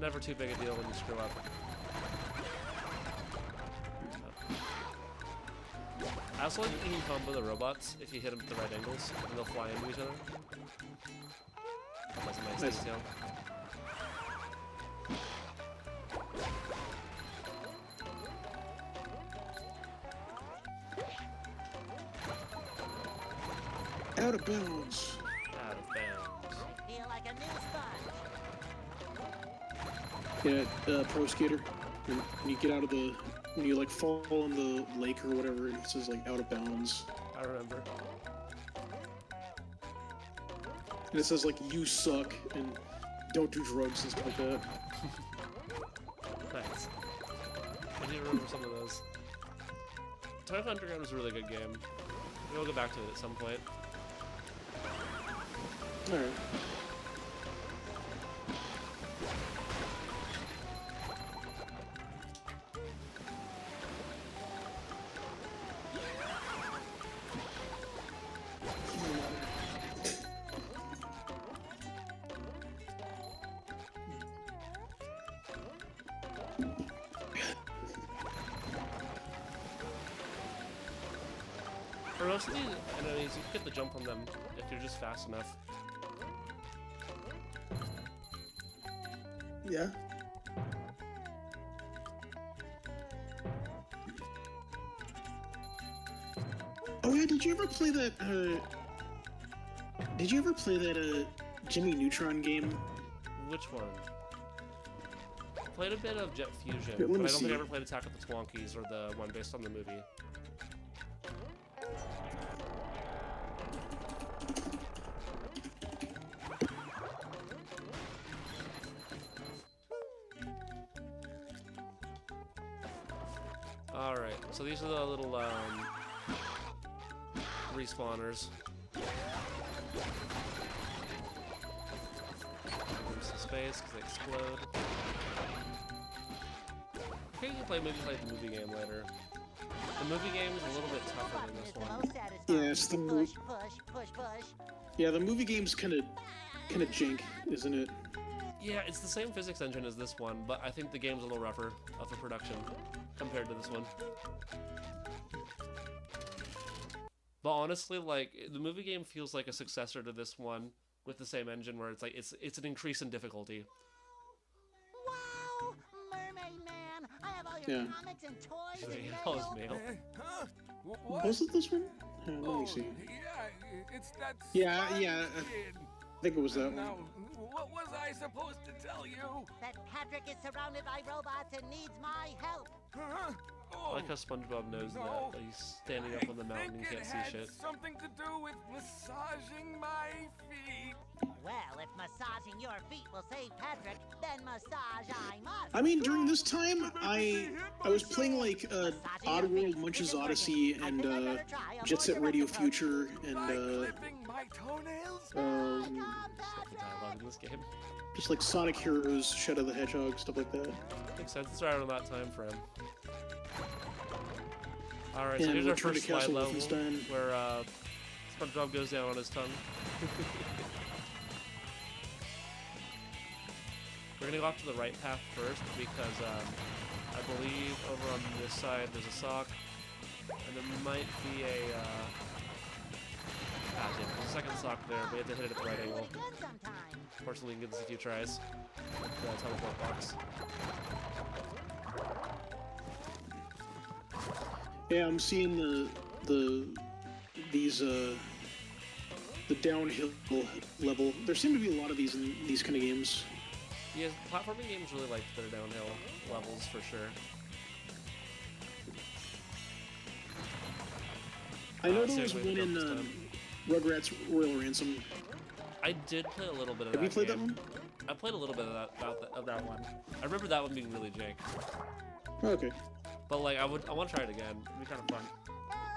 A: never too big a deal when you screw up. I also like that you can combo the robots if you hit them at the right angles, and they'll fly into each other. That's a nice detail.
C: Out of bounds.
A: Out of bounds.
E: I feel like a new sponge.
C: Yeah, pro skater. When you get out of the, when you like fall in the lake or whatever, it says like out of bounds.
A: I remember.
C: And it says like you suck and don't do drugs and stuff like that.
A: Nice. I do remember some of those. Toy Underground was a really good game. We'll go back to it at some point.
C: Alright.
A: For most of these enemies, you can get the jump on them if you're just fast enough.
C: Yeah. Oh yeah, did you ever play that Did you ever play that Jimmy Neutron game?
A: Which one? Played a bit of Jet Fusion,
C: Here,
A: but I
C: let me
A: don't think I
C: see.
A: ever played Attack of the Twonkies or the one based on the movie. Alright, so these are the little respawners. There's the space because they explode. Okay, you can maybe play the movie game later. The movie game is a little bit tougher than this one.
C: Yeah, it's the
E: push, push, push, push.
C: Yeah, the movie game's kind of jank, isn't it?
A: Yeah, it's the same physics engine as this one, but I think the game's a little rougher of a production compared to this one. But honestly, like, the movie game feels like a successor to this one with the same engine, where it's like it's an increase in difficulty.
E: Wow! Mermaid Man! I have all your
C: Yeah.
E: comics and toys
A: Should
E: and
A: I get
E: mail.
A: all his mail?
H: Huh? What?
C: Was it this one? Let
H: Oh,
C: me see.
H: yeah, it's that.
C: Yeah,
H: Sonic
C: yeah,
H: kid.
C: I think it was that
H: Now,
C: one.
H: what was I supposed to tell you?
E: That Patrick is surrounded by robots and needs my help.
H: Huh?
A: I
H: Oh,
A: like how SpongeBob knows
H: no.
A: that he's standing up on the mountain and
H: I think
A: can't
H: it
A: see
H: had
A: shit.
H: something to do with massaging my feet.
E: Well, if massaging your feet will save Patrick, then massage I must.
C: I mean, during this time, I was playing like Oddworld, Munch's Odyssey, and Jet Set Radio Future,
H: By
C: and
H: clipping my toenails?
A: Stuff the dialogue in this game.
C: just like Sonic Heroes, Shadow the Hedgehog, stuff like that.
A: Makes sense. It's right around that time frame. Alright, so
C: And
A: here's our
C: Return to
A: first slide
C: Castle
A: level,
C: Wolfenstein.
A: where SpongeBob goes down on his tongue. We're gonna go off to the right path first, because I believe over on this side there's a sock, and there might be a, there's a second sock there, but we have to hit it at the right angle.
E: Again sometime.
A: Fortunately, we can get this a few tries. The teleport box.
C: Yeah, I'm seeing these the downhill level. There seem to be a lot of these in these kind of games.
A: Yeah, platforming games really like their downhill levels for sure.
C: I know there
A: so
C: was
A: we
C: one
A: have
C: in
A: to jump
C: Rugrats Royal Ransom.
A: I did play a little bit of
C: Have
A: that
C: you played
A: game.
C: that one?
A: I played a little bit of that one. I remember that one being really jank.
C: Oh, okay.
A: But like I want to try it again. It'd be kind of fun.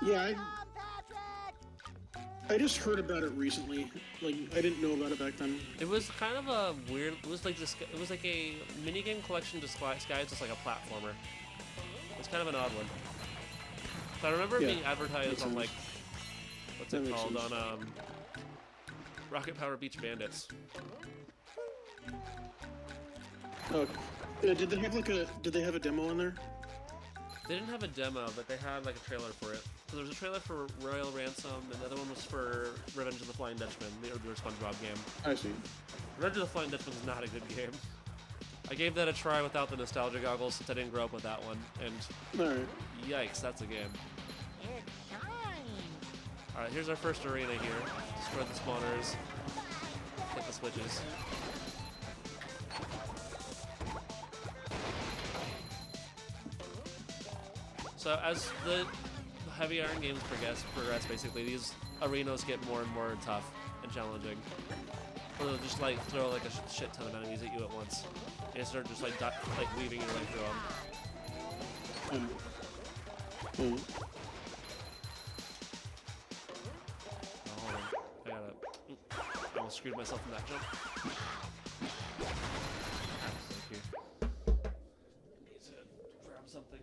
C: Yeah,
E: Come, Patrick!
C: I just heard about it recently. Like I didn't know about it back then.
A: It was kind of a weird. It was like this. It was like a minigame collection disguised as like a platformer. It's kind of an odd one. So I remember it
C: Yeah,
A: being advertised
C: makes
A: on
C: sense.
A: like what's
C: That
A: it
C: makes
A: called
C: sense.
A: on Rocket Power Beach Bandits.
C: Oh, did they have like a? Did they have a demo in there?
A: They didn't have a demo, but they had like a trailer for it. So there was a trailer for Royal Ransom, and the other one was for Revenge of the Flying Dutchman, the earlier SpongeBob game.
C: I see.
A: Revenge of the Flying Dutchman is not a good game. I gave that a try without the nostalgia goggles since I didn't grow up with that one, and
C: All right.
A: yikes, that's a game.
E: It shines.
A: Alright, here's our first arena here. Destroy the spawners, hit the switches. So as the Heavy Iron games progress, basically, these arenas get more and more tough and challenging. Or they'll just like throw like a shit ton of enemies at you at once. And start just like weaving your way through them.
C: Hmm.
A: Oh, I almost screwed myself in that jump. Thank you. Need to grab something.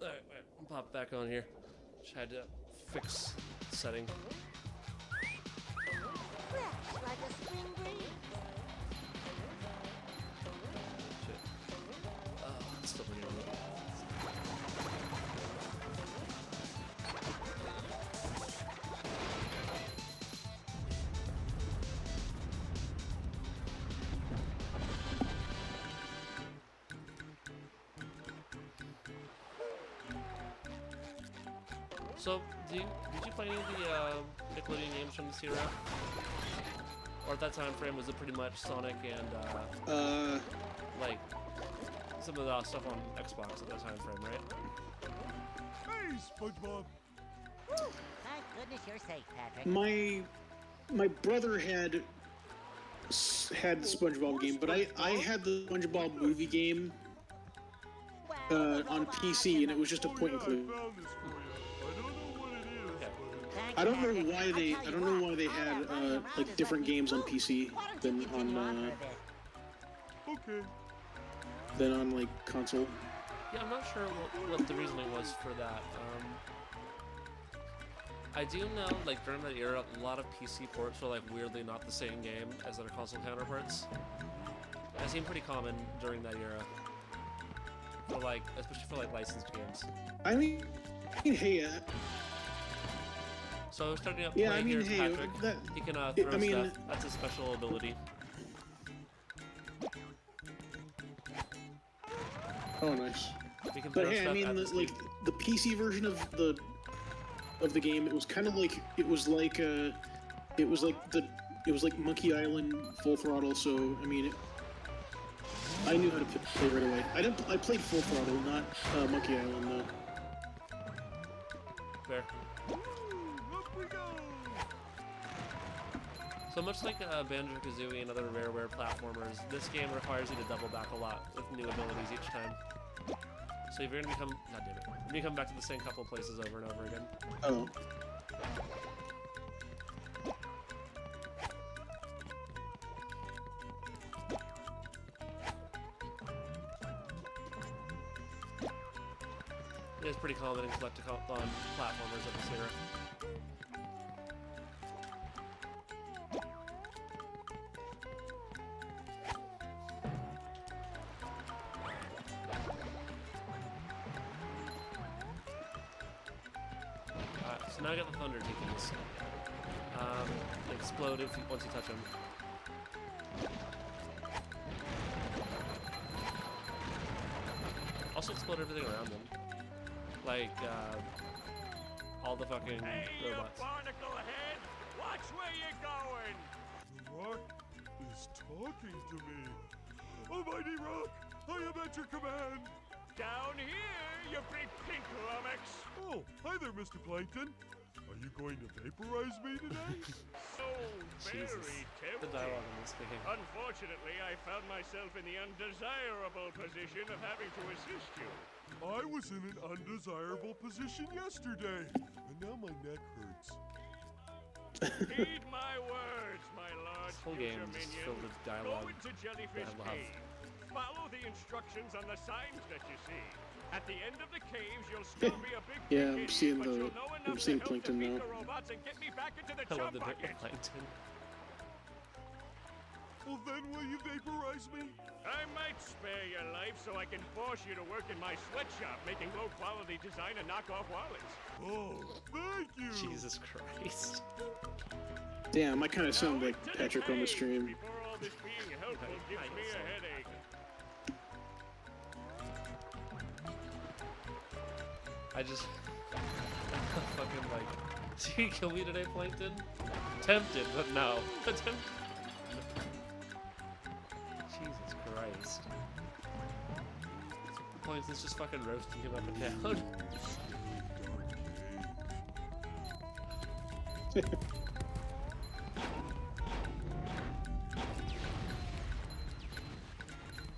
A: Alright, pop back on here. Just had to fix the setting.
E: like a spring breeze.
A: Shit. Oh, it's still pretty early. So, did you play any of the Nickelodeon games from this era? Or at that time frame, was it pretty much Sonic and, like, some of the stuff on Xbox at that time frame, right?
D: Hey, SpongeBob.
E: Thank goodness you're safe, Patrick.
C: My brother had the SpongeBob game, but I had the SpongeBob movie game on PC, and it was just a point and
D: I
C: click.
D: found this for you. I don't know what it is,
A: Okay.
D: but
E: Thank
C: I
E: you,
C: don't know
E: Patrick.
C: why
E: I'll
C: they
E: tell
C: I
E: you
C: don't know
E: what,
C: why they
E: all
C: had
E: that running around
C: like
E: is
C: different
E: letting me
C: games on
E: poop.
C: PC
E: Why don't
C: than
E: you continue on for a
C: on
E: bit?
D: okay.
C: than on like console.
A: Yeah, I'm not sure what the reasoning was for that. I do know, like, during that era, a lot of PC ports were, like, weirdly not the same game as their console counterparts. That seemed pretty common during that era. For, like, especially for, like, licensed games.
C: I mean, hey,
A: So, starting up
C: yeah,
A: play
C: I mean,
A: here is
C: hey,
A: Patrick.
C: that,
A: He can
C: I
A: throw
C: mean-
A: stuff. That's a special ability.
C: oh nice.
A: He can
C: But
A: throw
C: hey, I
A: stuff
C: mean,
A: at the
C: like
A: speed.
C: the PC version of the game, it was kind of like it was like Monkey Island Full Throttle. So I mean, I knew how to play right away. I played Full Throttle, not Monkey Island though.
A: Fair.
D: Up we go.
A: So much like Banjo-Kazooie and other Rareware platformers, this game requires you to double back a lot with new abilities each time. So if you're gonna become, god damn it, you're gonna come back to the same couple places over and over again.
C: Oh.
A: It is pretty common in collectathon platformers of this era. So now I got the Thunder Deacons. They explode once you touch them. Also explode everything around them. Like, all the fucking
H: Hey, you
A: robots.
H: barnacle head! Watch where you're going!
D: The rock is talking to me. Almighty Rock, I am at your command.
H: Down here, you big pink lummox!
D: Oh, hi there, Mr. Plankton. Are you going to vaporize me today?
H: So
A: Jesus.
H: very
A: The
H: tempting.
A: dialogue in this game.
H: Unfortunately, I found myself in the undesirable position of having to assist you.
D: I was in an undesirable position yesterday, and now my neck hurts.
H: Heed my words, my large
A: This whole
H: future
A: game is just
H: minion.
A: filled with
H: Go
A: dialogue.
H: into Jellyfish
A: that I love.
H: Cave. Follow the instructions on the signs that you see. At the end of the caves, you'll still be a big
C: Yeah,
H: big
C: I'm seeing
H: idiot, but
C: the-
H: you'll know
C: I'm
H: enough
C: seeing
H: to help
C: Plankton
H: defeat
C: now.
H: the robots and get me back into the
A: I love
H: chum
A: the bit
H: bucket.
A: with Plankton.
D: Well, then will you vaporize me?
H: I might spare your life so I can force you to work in my sweatshop making low-quality design and knockoff wallets.
D: Oh, thank you.
A: Jesus Christ.
C: Damn, I kind of sound
H: Now
C: like
H: into the
C: Patrick on the
H: cave
C: stream.
H: Before all this being helpful
A: Right,
H: gives
A: I
H: me
A: guess
H: a
A: so.
H: headache.
A: I just fucking like, see you kill me today, Plankton? Tempted, but no. Tempted. Jesus Christ. Plankton's just fucking roasting him up and down.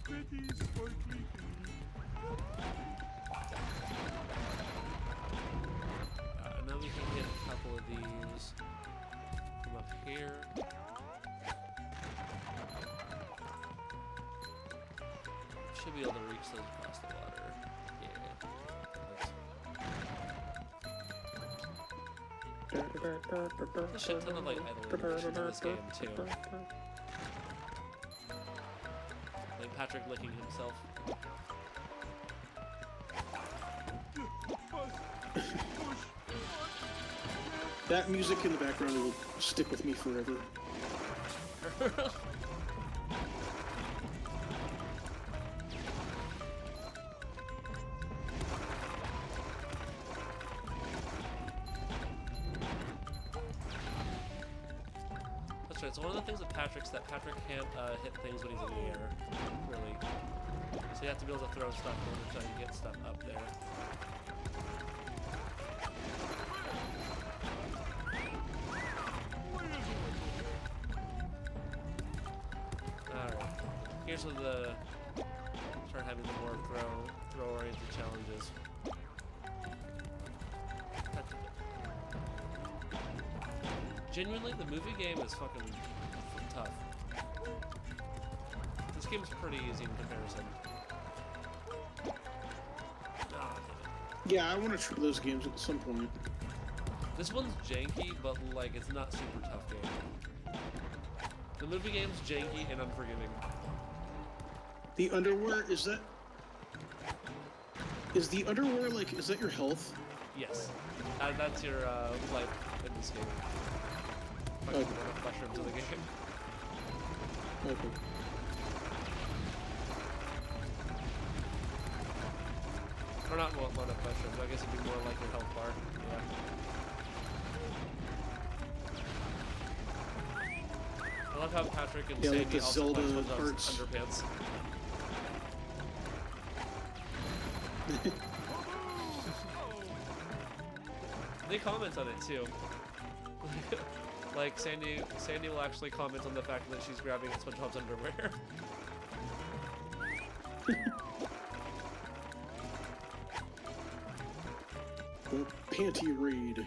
D: Pretty sparkly.
A: I know we can hit a couple of these from up here. Should be able to reach those across the water. Yeah. There's a shit ton of like idle animations in this game too. Like Patrick licking himself.
C: That music in the background will stick with me forever.
A: That's right. So one of the things with Patrick's that Patrick can't hit things when he's in the air, really. So you have to be able to throw stuff in order to get stuff up there. Alright. Here's where the start having the more throw-oriented challenges. Genuinely, the movie game is fucking tough. This game's pretty easy in comparison. Ah, damn it.
C: Yeah, I want to try those games at some point.
A: This one's janky, but like it's not super tough game. The movie game's janky and unforgiving.
C: The underwear, is that... Is the underwear, like, is that your health?
A: Yes. That's your life in this game. Fucking run mushrooms in the game.
C: Okay.
A: Or not load up mushrooms, I guess it'd be more like your health bar. Yeah. I love how Patrick and Sandy
C: like the
A: also
C: Zelda
A: flex on
C: parts.
A: underpants. They comment on it too. Like Sandy will actually comment on the fact that she's grabbing SpongeBob's underwear.
C: The panty raid,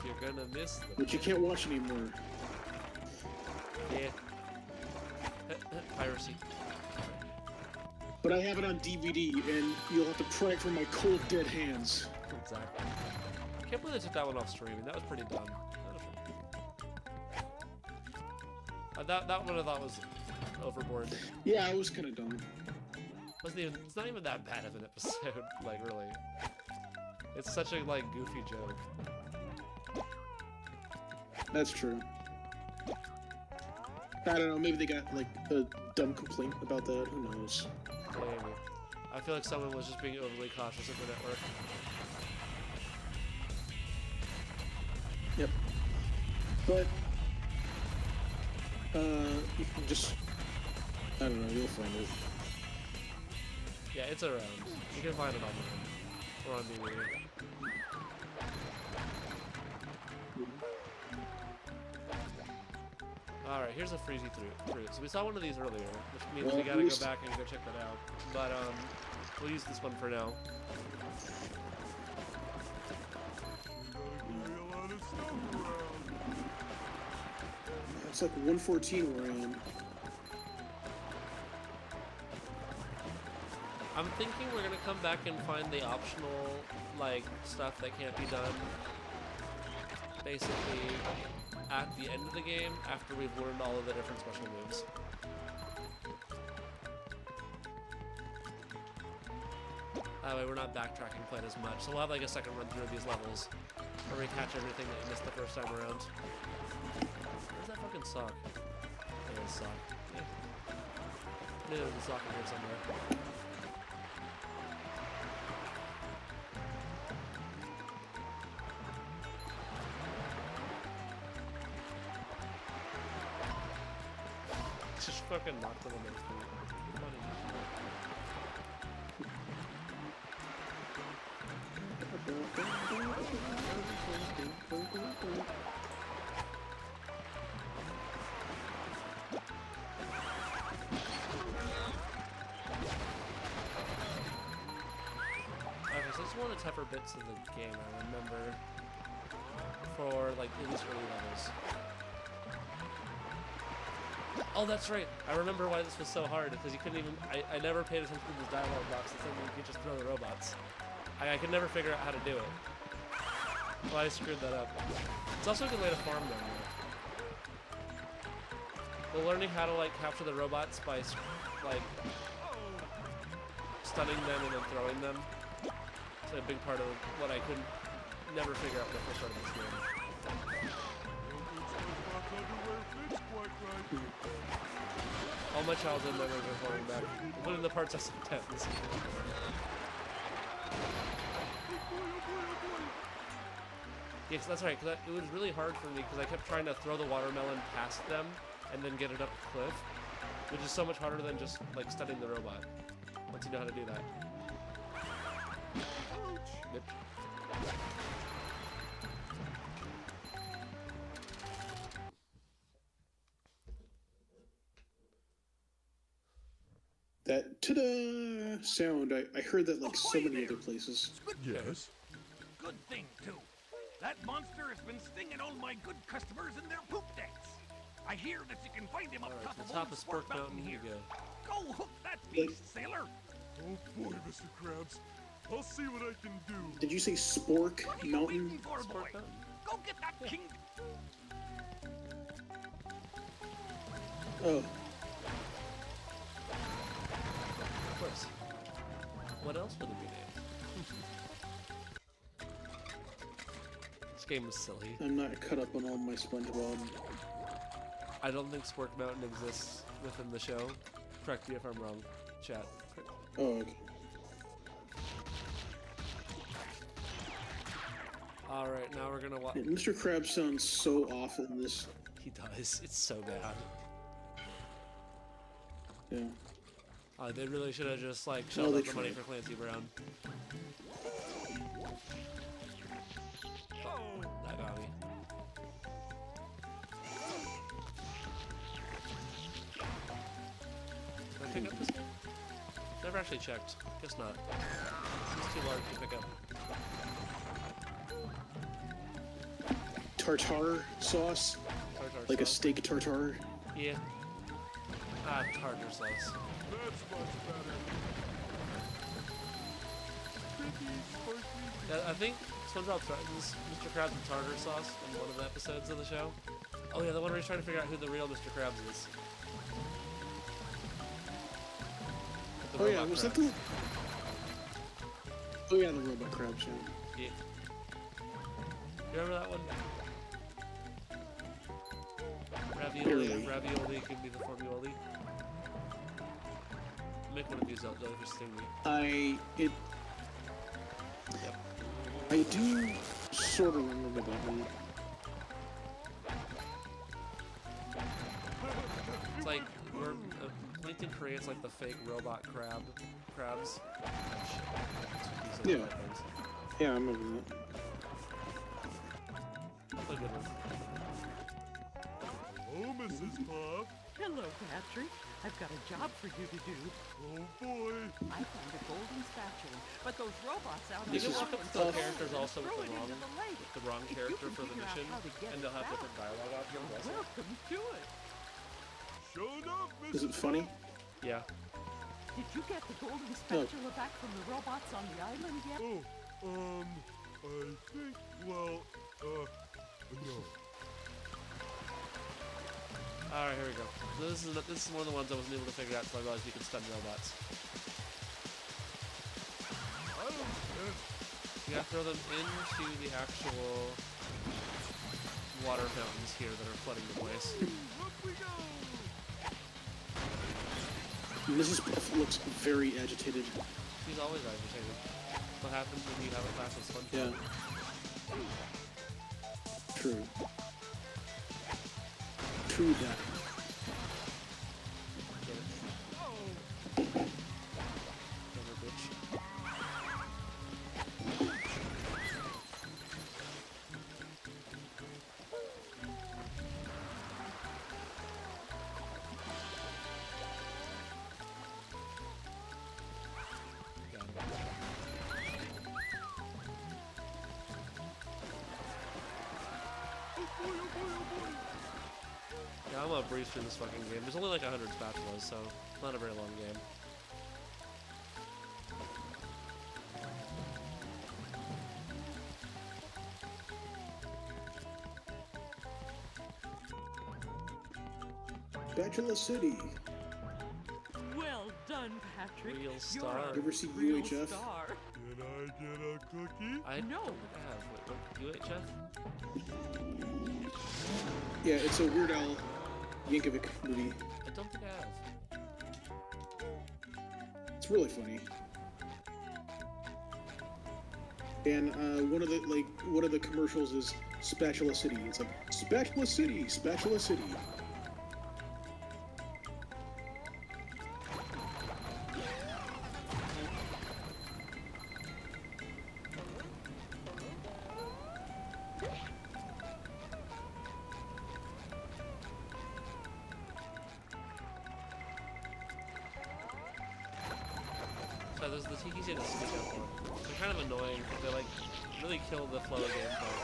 A: You're gonna miss them.
C: which you can't watch anymore.
A: Yeah. Piracy.
C: But I have it on DVD, and you'll have to pry it from my cold, dead hands.
A: Exactly. I can't believe they took that one off streaming. That was pretty dumb. That one I thought was overboard.
C: Yeah, I was kind of dumb.
A: It's not even that bad of an episode, like really. It's such a like goofy joke.
C: That's true. I don't know, maybe they got like a dumb complaint about that, who knows.
A: Maybe. I feel like someone was just being overly cautious of the network.
C: Yep. But you can just, I don't know, you'll find it.
A: Yeah, it's around. You can find it online. Or on DVD. Alright, here's a freezy fruit. So we saw one of these earlier, which means we gotta go back and go check that out. But we'll use this one for now.
C: It's like 114 where I am.
A: I'm thinking we're gonna come back and find the optional, like, stuff that can't be done, basically, at the end of the game, after we've learned all of the different special moves. That way we're not backtracking quite as much, so we'll have, like, a second run through of these levels, where we catch everything that you missed the first time around. Where's that fucking sock? There's a sock. Yeah. Maybe there's a sock in here somewhere. Just fucking knocked them on their feet. Funny. Okay, so this is one of the tougher bits of the game, I remember, for like at least early levels. Oh, that's right. I remember why this was so hard, because you couldn't even... I never paid attention to this dialogue box that said you could just throw the robots. I could never figure out how to do it. Well, I screwed that up. It's also a good way to farm them. Though. Well, learning how to like capture the robots by like stunning them and then throwing them. It's a big part of what I couldn't never figure out when I first started this game. All my childhood memories are falling back, including the parts I sucked at in this game. Yeah, that's right, because it was really hard for me because I kept trying to throw the watermelon past them and then get it up a cliff, which is so much harder than just like stunning the robot, once you know how to do that. Yep.
C: That ta-da sound, I heard that like so many other places.
D: Yes?
H: Good thing, too. That monster has been stinging all my good customers in their poop decks. I hear that you can find him up
A: Alright,
H: top
A: to
H: of
A: the top
H: old
A: of Spork Mountain
H: here.
A: you go.
H: Go hook that beast, sailor.
D: Oh boy, Mr. Krabs. I'll see what I can do.
C: Did you say Spork
H: What are you
C: Mountain?
H: waiting for, boy?
A: Spork Mountain.
H: Go get that king.
C: Oh,
A: Of course. What else would it be named? This game is silly.
C: I'm not caught up on all my SpongeBob.
A: I don't think Spork Mountain exists within the show. Correct me if I'm wrong, chat.
C: Oh, okay.
A: Alright, now we're gonna watch.
C: Yeah, Mr. Krabs sounds so off in this.
A: He does. It's so bad.
C: Yeah.
A: They really should have just like shelled
C: they
A: out the money
C: tried.
A: for Clancy Brown. Oh, that got me. Did I pick up this game? Never actually checked. Guess not. It's too large to pick up.
C: Tartar sauce?
A: Tartar
C: Like a
A: sauce.
C: steak tartare?
A: Yeah. Ah, tartar sauce.
D: That's much better. Sticky, spicy.
A: Yeah, I think SpongeBob threatens Mr. Krabs with tartar sauce in one of the episodes of the show. Oh yeah, the one where he's trying to figure out who the real Mr. Krabs is. The
C: Oh yeah,
A: robot
C: was that
A: Krabs.
C: the... Oh yeah, the robot crabs, yeah.
A: Yeah. You remember that one? Ravioli,
C: Barely.
A: ravioli can be the formuoli. Make one of these out, jellyfish sting me. Yep.
C: I do sort of remember that one.
A: It's like where Plankton creates like the fake robot crabs. These are
C: Yeah.
A: things.
C: Yeah, I remember that.
A: That's a good one.
D: Oh, Mrs. Puff.
I: Hello, Patrick. I've got a job for you to do.
D: Oh boy.
I: I found a golden spatula, but those robots out on
A: You
I: the
A: can look up
I: island
A: the
I: stole
A: characters
I: it and
A: also with
I: threw
A: the
I: it
A: wrong,
I: into the lake.
A: the wrong
I: If you
A: character
I: can
A: for the
I: figure out
A: mission,
I: how to get
A: and they'll
I: it
A: have
I: back,
A: different dialogue options
I: you're
A: also.
I: welcome to it.
D: Show enough, Mrs.
C: Is it funny?
A: Yeah.
I: Did you get the golden spatula back from the robots on the island yet?
D: Oh, I think, well, no.
A: Alright, here we go. So this is one of the ones I wasn't able to figure out until I realized you could stun robots.
D: I don't care.
A: You gotta throw them into the actual water fountains here that are flooding the place.
D: Up we go.
C: Mrs. Puff looks very agitated.
A: She's always agitated. What happens when you have a class of SpongeBob?
C: Yeah. True. True that.
A: Get it? Clever bitch. Got it. Yeah, I'm gonna breeze through this fucking game. There's only like 100 spatulas, so it's not a very long game.
C: Spatula City.
I: Well done, Patrick.
A: Real
I: You're
A: star.
I: a
C: You ever see
I: real
C: UHF?
I: Star.
D: Can I get a cookie?
A: I
I: No.
A: don't think I have. Wait, what? UHF?
C: Yeah, it's a Weird Al Yankovic movie.
A: I don't think I have.
C: It's really funny. And one of the commercials is Spatula City. It's like Spatula City, Spatula City.
A: So there's the TKs you have to sneak up on. They're kind of annoying because they like really kill the flow of gameplay.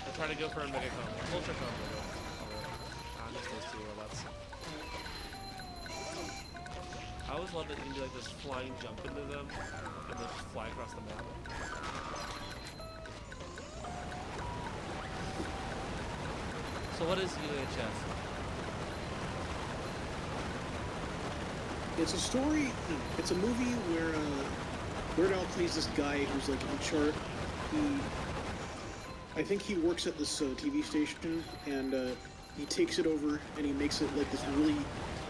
A: They're trying to go for a mega combo, ultra combo. I missed those two robots. I always love that you can do like this flying jump into them and then just fly across the map. So what is UHF?
C: It's a story. It's a movie where Weird Al plays this guy who's like in charge. I think he works at this TV station, and he takes it over and he makes it like this really.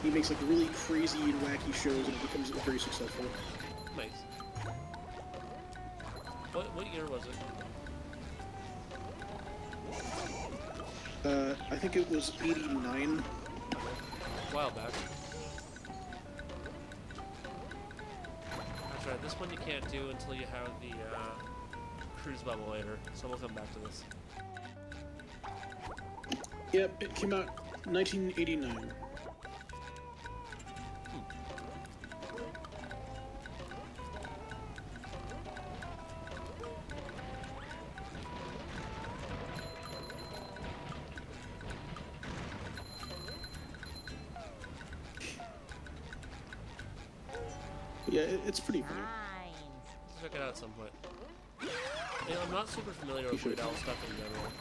C: He makes like really crazy and wacky shows, and it becomes very successful.
A: Nice. What year was it?
C: I think it was '89.
A: A while back. That's right, this one you can't do until you have the cruise bubble later, so we'll come back to this.
C: Yep, it came out 1989. Yeah, it's pretty funny.
A: Let's check it out at some point. You know, I'm not super familiar with Weird Al stuff in general.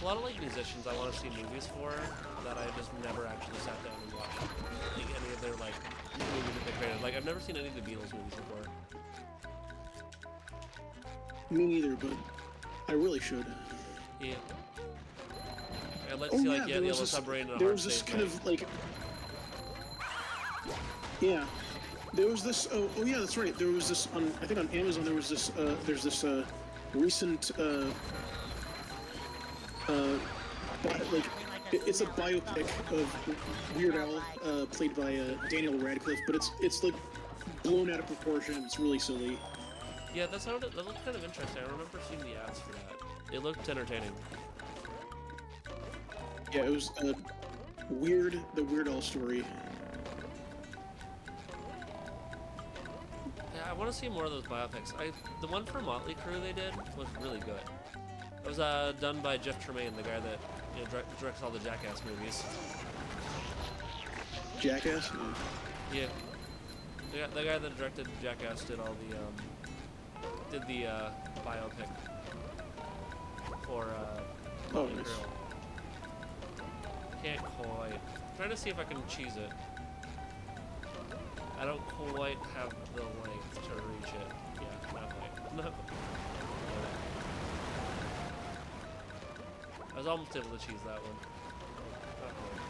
A: A lot of like musicians I want to see movies for that I just never actually sat down and watched like, any of their like movies that they created. Like I've never seen any of the Beatles movies before.
C: Me neither, but I really should.
A: Yeah. I'd like to see like the Yellow Submarine and a
C: there
A: Hard
C: was this
A: Day's
C: kind
A: Night.
C: of like. Yeah, there was this. Oh yeah, that's right. There was this on. I think on Amazon there was this. There's this recent. Like it's a biopic of Weird Al, played by Daniel Radcliffe, but it's like blown out of proportion. It's really silly.
A: Yeah, that looked kind of interesting. I remember seeing the ads for that. It looked entertaining.
C: Yeah, it was the Weird Al story.
A: Yeah, I want to see more of those biopics. The one for Motley Crue they did was really good. It was done by Jeff Tremaine, the guy that directs all the Jackass movies.
C: Jackass?
A: Yeah. The guy that directed Jackass did all the biopic for Motley
C: nice.
A: Crue. Can't quite. I'm trying to see if I can cheese it. I don't quite have the length to reach it. Yeah, not quite. No. I was almost able to cheese that one. Not quite.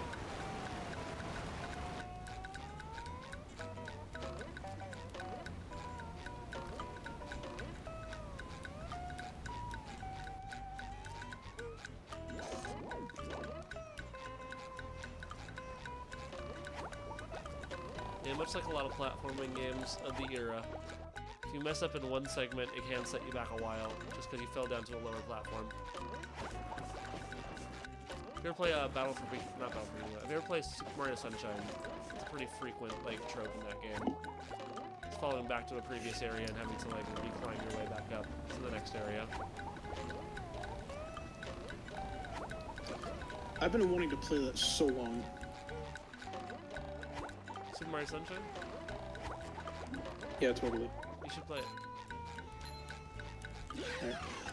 A: Yeah, much like a lot of platforming games of the era, if you mess up in one segment, it can set you back a while, just because you fell down to a lower platform. If you ever play Battle For Bikini, not Battle For Bikini, if you ever play Super Mario Sunshine, it's a pretty frequent like trope in that game. It's falling back to a previous area and having to like reclimb your way back up to the next area.
C: I've been wanting to play that so long.
A: Super Mario Sunshine?
C: Yeah, totally.
A: You should play it.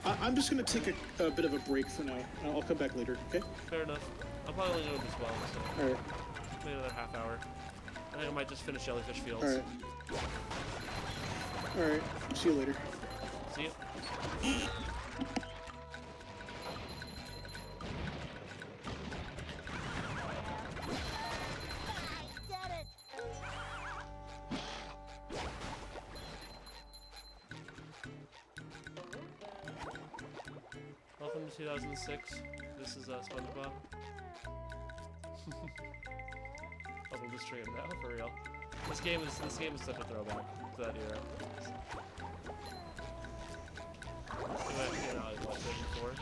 C: I'm just gonna take a bit of a break for now. I'll come back later. Okay.
A: Fair enough. I'm probably only doing this well, so
C: All right.
A: maybe another half hour. I think I might just finish Jellyfish Fields.
C: All right. All right. See you later.
A: See you. Welcome to 2006. This is SpongeBob. Welcome to stream now, for real. This game is such a throwback to that era. You know, I watched it before.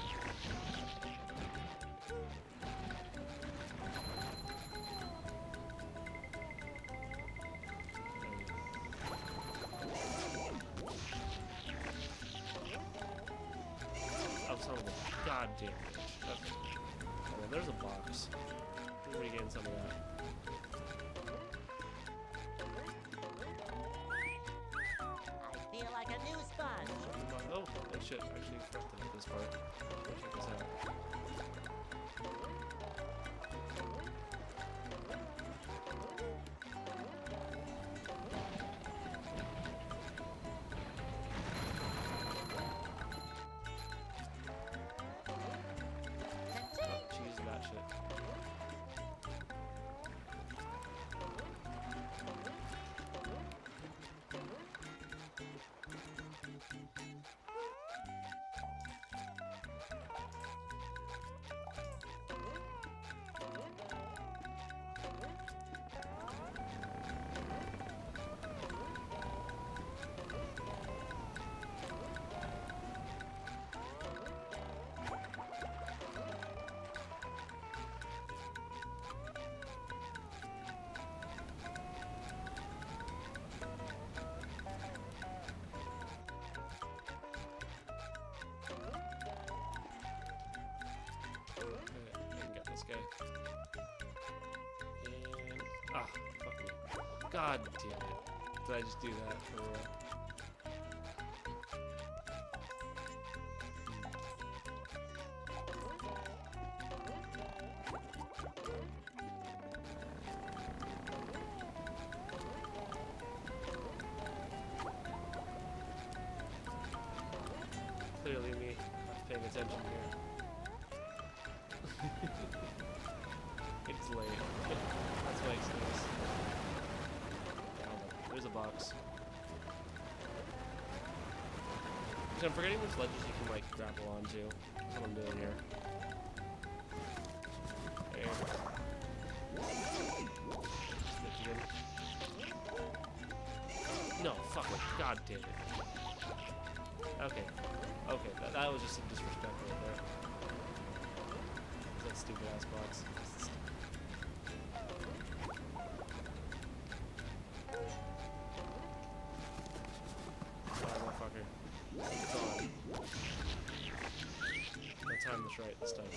A: Oh, son of a goddamn bitch. Okay. Oh, there's a box. We'll regain some of that.
E: I feel like a new sponge.
A: Oh, shit. Actually, fucked up this part. Go check this out. Oh, cheese that shit. guy. And fuck me. God damn it. Did I just do that for real? Clearly me not paying attention here. It's late. That's my excuse. There's a box. I'm forgetting which ledges you can like grapple onto. That's what I'm doing here. There. Snitch again. No, fuck it. God damn it. Okay. Okay, that was just some disrespect right there. That stupid ass box. Sorry, motherfucker. It's on. I timed this right this time.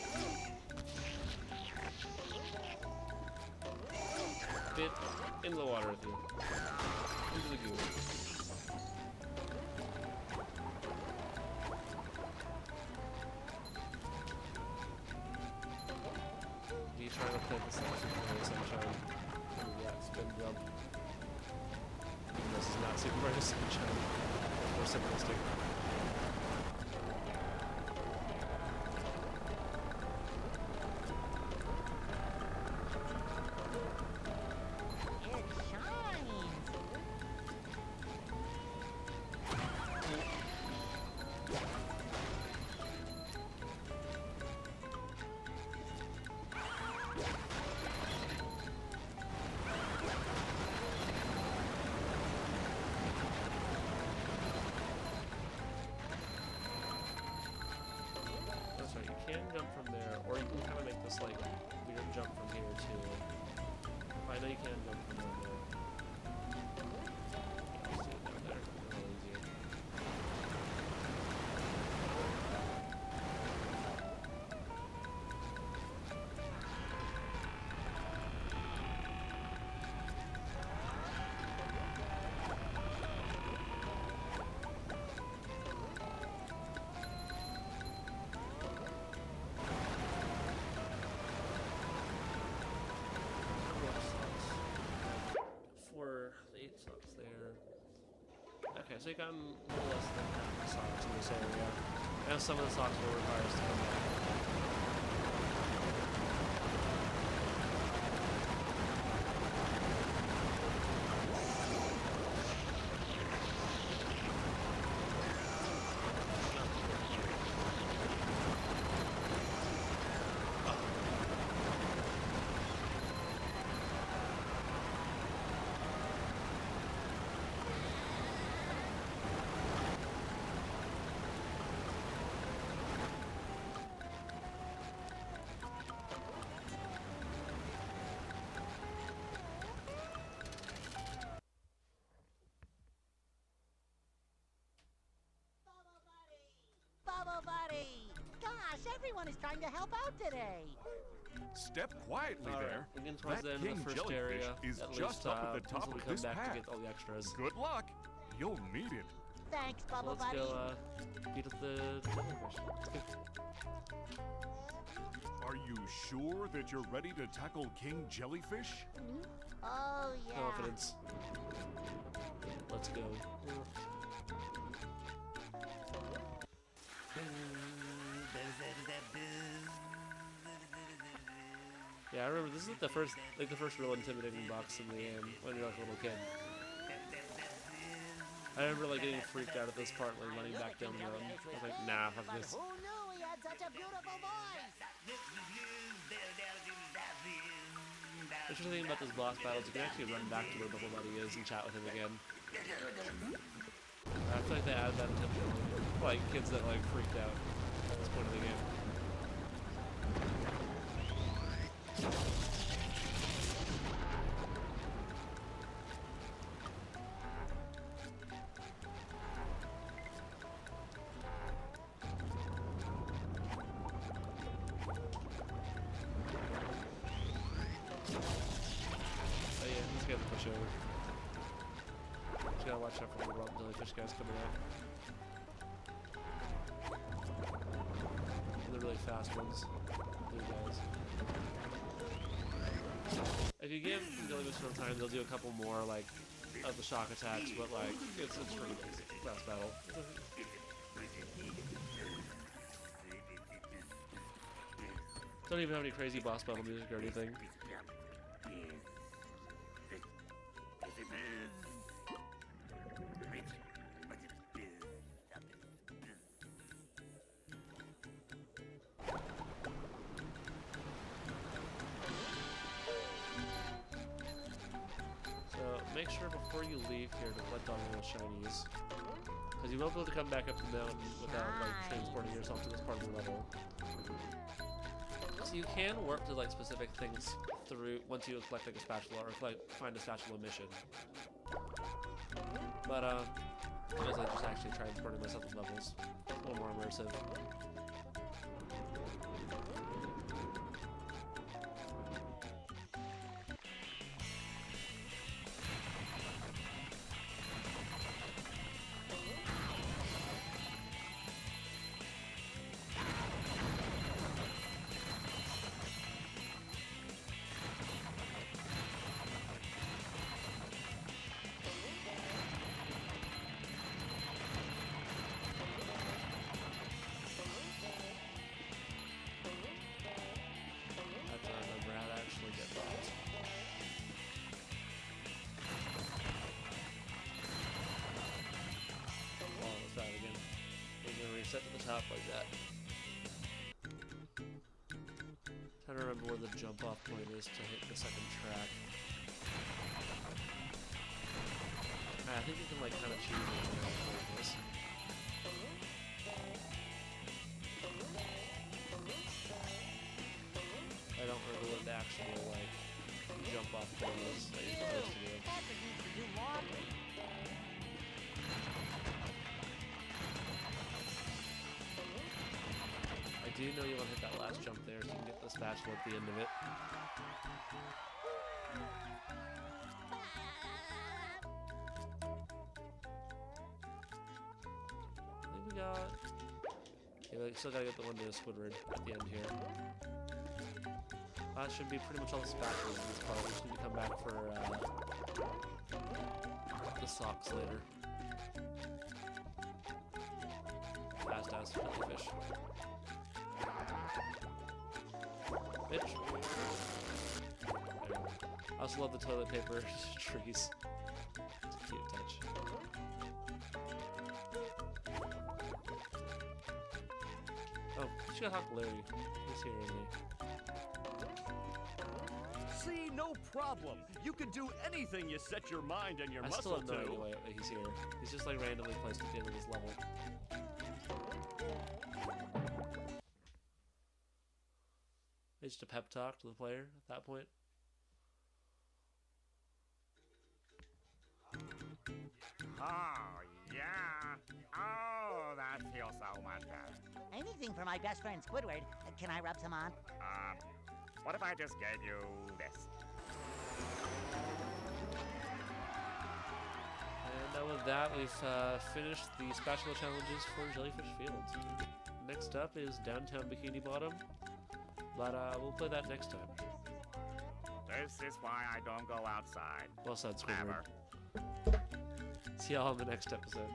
A: Fit into the water with you. Into the goo. Trying to play this out Super Mario Sunshine. Yeah, spin jump. Even this is not Super Mario Sunshine. It's more simplistic. You can jump from there, or you can kind of make this like weird jump from here too. I know you can jump from there. Yeah, I'll just do it down there. A little easier. Okay, so you got a little less than half the socks in this area. And some of the socks will require us to come back.
E: Bubble Buddy! Gosh, everyone is trying to help out today.
H: Step quietly there.
A: We're getting towards
H: That
A: the end of
H: king
A: the first
H: jellyfish
A: area.
H: is
A: at
H: just
A: least,
H: up at the top
A: until we
H: of
A: come
H: this
A: back
H: path.
A: to get all the extras.
H: Good luck. You'll need it.
E: Thanks,
A: So
E: Bubble
A: let's
E: Buddy.
A: go beat up the jellyfish.
H: Are you sure that you're ready to tackle King Jellyfish?
E: Oh, yeah.
A: Confidence. Let's go. Yeah, I remember this is like the first real intimidating box in the game when you're like a little kid. I remember like getting freaked out at this part, like running back down the road. I was like, nah, fuck this.
E: Who knew he had such a beautiful voice?
A: The interesting thing about this boss battle is you can actually run back to where Bubble Buddy is and chat with him again. I feel like they added that intentionally, like kids that like freaked out at this point of the game. Oh yeah, let's get the push over. Just gotta watch out for the jellyfish guys coming out. And the really fast ones. Blue guys. If you give jellyfish enough time, they'll do a couple more like of the shock attacks, but like it's pretty basic fast battle. Don't even have any crazy boss battle music or anything. So make sure before you leave here to collect all the little shinies. Because you won't be able to come back up the mountain without like transporting yourself to this part of the level. So you can warp to like specific things through once you collect like a spatula or find a spatula mission. But because I just actually transported myself in levels, a little more immersive. Set to the top like that. Trying to remember where the jump off point is to hit the second track. I think you can like kind of choose like this. I don't remember what the actual like jump off point is that you're supposed to do. I do know you want to hit that last jump there so you can get the spatula at the end of it. I think we got... Yeah, we still gotta get the one to Squidward at the end here. That should be pretty much all the spatulas in this part. We just need to come back for the socks later. fast-ass jellyfish. Bitch. I also love the toilet paper trees. It's a cute touch. Oh, you should talk to Larry. He's here with me.
J: See, no problem. You can do anything you set your mind and your
A: I still
J: muscle
A: have no
J: to.
A: idea why he's here. He's just like randomly placed at the end of this level. It's just a pep talk to the player at that point.
F: Oh, yeah. Oh, that feels so much better.
E: Anything for my best friend Squidward. Can I rub some on?
F: What if I just gave you this?
A: And with that, we've finished the spatula challenges for Jellyfish Fields. Next up is Downtown Bikini Bottom, but we'll play that next time.
F: This is why I don't go outside.
A: Well said, Squidward.
F: Never.
A: See y'all in the next episode.